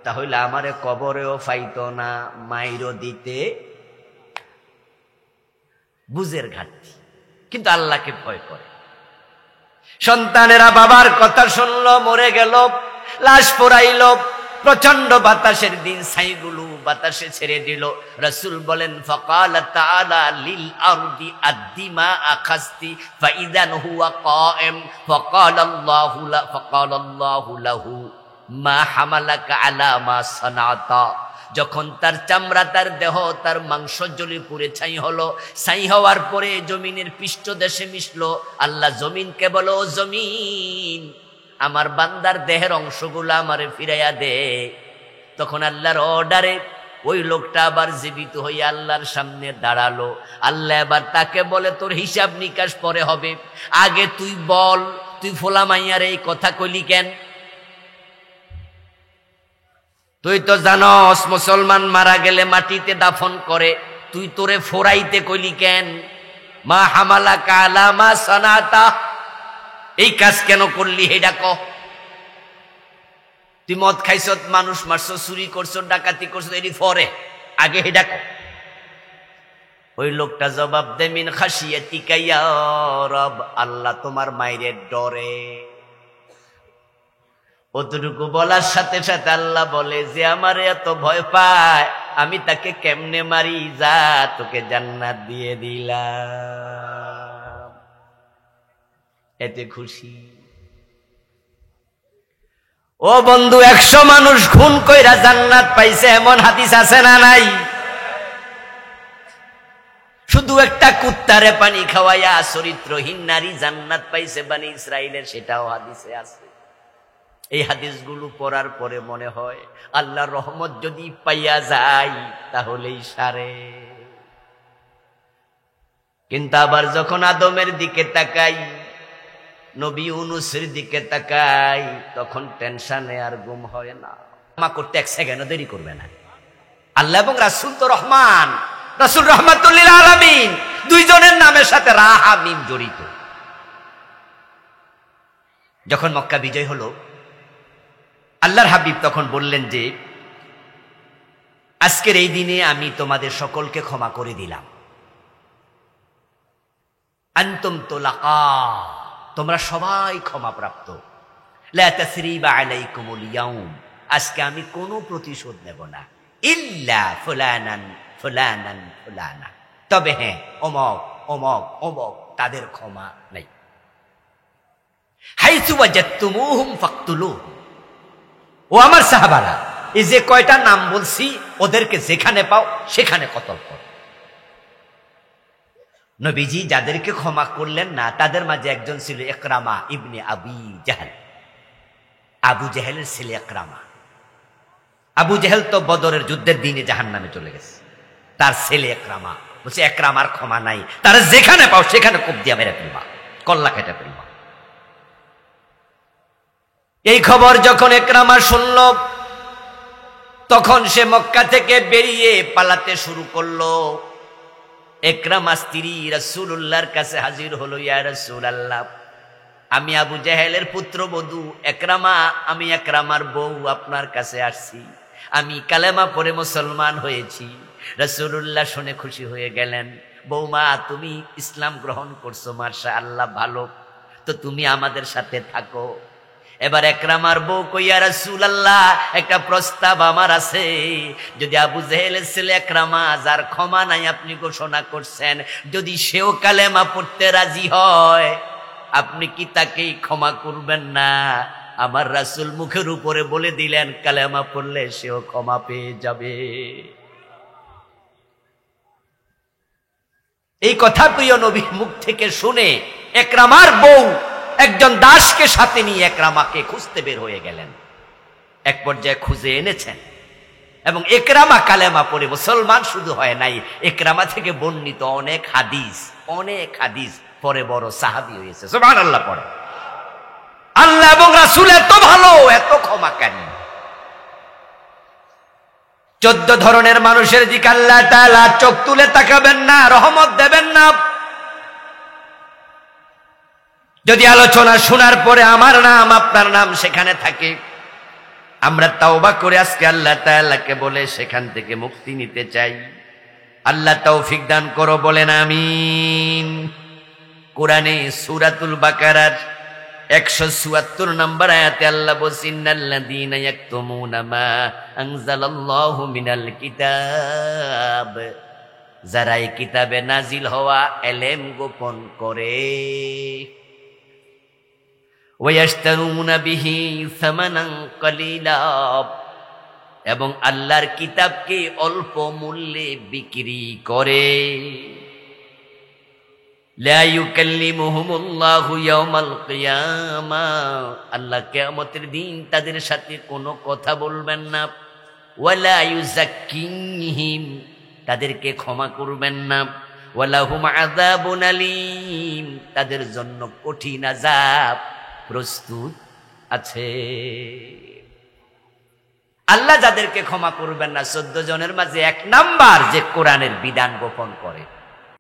তাহলে আমারে কবরেও ফাইতো না, মাইরও দিতে। বুঝের ঘাটতি, কিন্তু আল্লাহকে ভয় করে। সন্তানেরা বাবার কথা শুনলো, মরে গেল, লাশ পোড়াইল, প্রচন্ড বাতাসের দিন ছাইগুলো বাতাসে ছেড়ে দিল। রাসূল বলেন, ফাকালা তাআলা লিল আরদি আদ্দিমা আখাস্তি ফাইদান হুয়া কায়েম ফাকালাল্লাহু লাহু মা হামালাকা আলা মা সানাতা। যখন তার চামড়া, তার দেহ, তার মাংস জ্বলে পুড়ে ছাই হলো, ছাই হওয়ার পরে জমিনের পৃষ্ঠদেশে মিশলো, আল্লাহ জমিনকে বলো, ও জমিন, আমার বান্দার দেহের অংশগুলো আমারে ফিরাইয়া দে। তখন আল্লাহর অর্ডারে ওই লোকটা আবার জীবিত হয়ে আল্লাহর সামনে দাঁড়ালো। আল্লাহ এবার তাকে বলে, তোর হিসাব নিকাশ পরে হবে, আগে তুই বল, তুই ফোলা মাইয়ার এই কথা কইলি কেন? তুই তো জানস মুসলমান মারা গেলে মাটিতে দাফন করে, তুই তোরে ফোরাইতে কইলি কেন? মা হামালাকা আলা মা সানাতা, এই কাজ কেন করলি হেডা ক। তুই মদ খাইছ, মানুষ মারছ, চুরি করছ, ডাকাতি করছ, এটি ফরে, আগে হেডা ক। ওই লোকটা জবাব দে, মিন খাশিয়াতিকা ইয়া রব, আল্লাহ তোমার মায়ের ডরে। অতটুকু বলার সাথে সাথে আল্লাহ বলে, যে আমারে এত ভয় পায়, আমি তাকে কেমনে মারি, যা তোকে জান্নাত দিয়ে দিলাম। এতে খুশি। ও বন্ধু, 100 মানুষ খুন কইরা জান্নাত পাইছে, এমন হাদিস আছে না নাই? শুধু একটা কুত্তারে পানি খাওয়াইয়া চরিত্রহীন নারী জান্নাত পাইছে বনি ইসরাইলের, সেটাও হাদিসে আছে। এই হাদিসগুলো পড়ার পরে মনে হয়, আল্লাহর রহমত যদি পাইয়া যায় তাহলেই সারে। কিন্তু আবার যখন আদমের দিকে তাকাই, নবী ইউনূসের দিকে তাকাই, তখন টেনশনে আর ঘুম হয় না। ক্ষমা করতে 1 সেকেন্ডও দেরি করবে না। আল্লাহ এবং রাসূল তো রহমান, রাসূল রাহমাতুল লিল আলামিন, দুইজনের নামের সাথে রা হা মিম জড়িত। যখন মক্কা বিজয় হলো, আল্লাহর হাবিব তখন বললেন যে, আজকের এই দিনে আমি তোমাদের সকলকে ক্ষমা করে দিলাম। আনতুম তুলাকা, তোমরা সবাই ক্ষমাপ্রাপ্ত। লা তাসরিবা আলাইকুমুল ইয়াউম, আজকে আমি কোনো প্রতিশোধ নেব না। ইল্লা ফুলানান ফুলানান ফুলানা, তবে হ্যাঁ, অমক অমক অমক, তাদের ক্ষমা নাই। হাইসু ওয়াজাদতুমুহুম ফাকতুলুহুম, ও আমার সাহাবারা, এই যে কয়টা নাম বলছি, ওদেরকে যেখানে পাও সেখানে কতল কর। নবীজি যাদেরকে ক্ষমা করলেন না, তাদের মাঝে একজন ছিল ইকরামা ইবনে আবি জাহল, আবু জাহেলের ছেলে ইকরামা। আবু জাহেল তো বদরের যুদ্ধের দিনে জাহান্নামে চলে গেছে, তার ছেলে ইকরামা বলছে, ইকরামার ক্ষমা নাই, তারা যেখানে পাও সেখানে কোপ দিয়া মেরে ফেলবা, কল্লা কেটে ফেলবা। এই খবর যখন ইকরামা শুনল, তখন সে মক্কা থেকে বেরিয়ে পালাতে শুরু করলো। ইকরামা স্ত্রী রাসূলুল্লাহর কাছে হাজির হলো, ইয়া রাসূলুল্লাহ, আমি আবু জাহেলের পুত্রবধূ ইকরামা, আমি ইকরামার বউ আপনার কাছে আসছি, আমি কালেমা পড়ে মুসলমান হয়েছি। রাসূলুল্লাহ শুনে খুশি হয়ে গেলেন, বৌমা তুমি ইসলাম গ্রহণ করছো, মাশাআল্লাহ, ভালো, তো তুমি আমাদের সাথে থাকো। এবার ইকরামার বউ কই, ইয়া রাসূলুল্লাহ, একটা প্রস্তাব আমার আছে। যদি আবু জাহেলের ছেলে ইকরামা, যার ক্ষমা নাই আপনি ঘোষণা করছেন, যদি সেও কালেমা পড়তে রাজি হয়, আপনি কি তাকেই ক্ষমা করবেন না? আমার রাসূল মুখের উপরে বলে দিলেন কালেমা পড়লে সেও ক্ষমা পেয়ে যাবে। এই কথা প্রিয় নবীর মুখ থেকে শুনে একরামার বউ একজন দাসকে সাথে নিয়ে একরামাকে খুঁজতে বের হয়ে গেলেন। এক পর্যায়ে খুঁজে এনেছেন এবং একরামা কালেমা পড়ে মুসলমান শুধু হয় নাই, একরামা থেকে বর্ণিত অনেক হাদিস পরে বড় সাহাবী হয়েছে। সুবহানাল্লাহ পড়ে। আল্লাহ এবং রাসূল এত ভালো, এত ক্ষমাকারী। 14 ধরনের মানুষের দিকে আল্লাহ তাআলা চোখ তুলে তাকাবেন না, রহমত দেবেন না। যদি আলোচনা শোনার পরে আমার নাম আপনার নাম সেখানে থাকে, আমরা তাওবা করে আজকে আল্লাহ তাআলাকে বলে সেখান থেকে মুক্তি নিতে চাই। আল্লাহ তৌফিক দান করো, বলেন আমিন। কোরআনে সূরাতুল বাকারার 174 নম্বর আয়াতে আল্লাহ বলেন, ইন্নাল্লাযীনা ইয়াকতুমুনা মা আনজালাল্লাহু মিনাল কিতাব, যারা এই কিতাবে নাজিল হওয়া ইলম গোপন করে, ওয়ায়াশতারুনা বিহি সামানান কালিলা, এবং আল্লাহর কিতাবকে অল্প মূল্যে বিক্রি করে। লা ইউকাল্লিমুহুমুল্লাহু ইয়াওমাল কিয়ামাহ, আল্লাহ কিয়ামতের দিন তাদের সাথে কোনো কথা বলবেন না। ওয়ালা ইউযাক্কিহিম, তাদেরকে ক্ষমা করবেন না। ওয়ালাহুম আযাবুন আলীম, তাদের জন্য কঠিন আযাব প্রস্তুত আছে। আল্লাহ যাদেরকে ক্ষমা করবেন না, 14 জনের মাঝে 1 নাম্বার যে কোরআনের বিধান গোপন করে।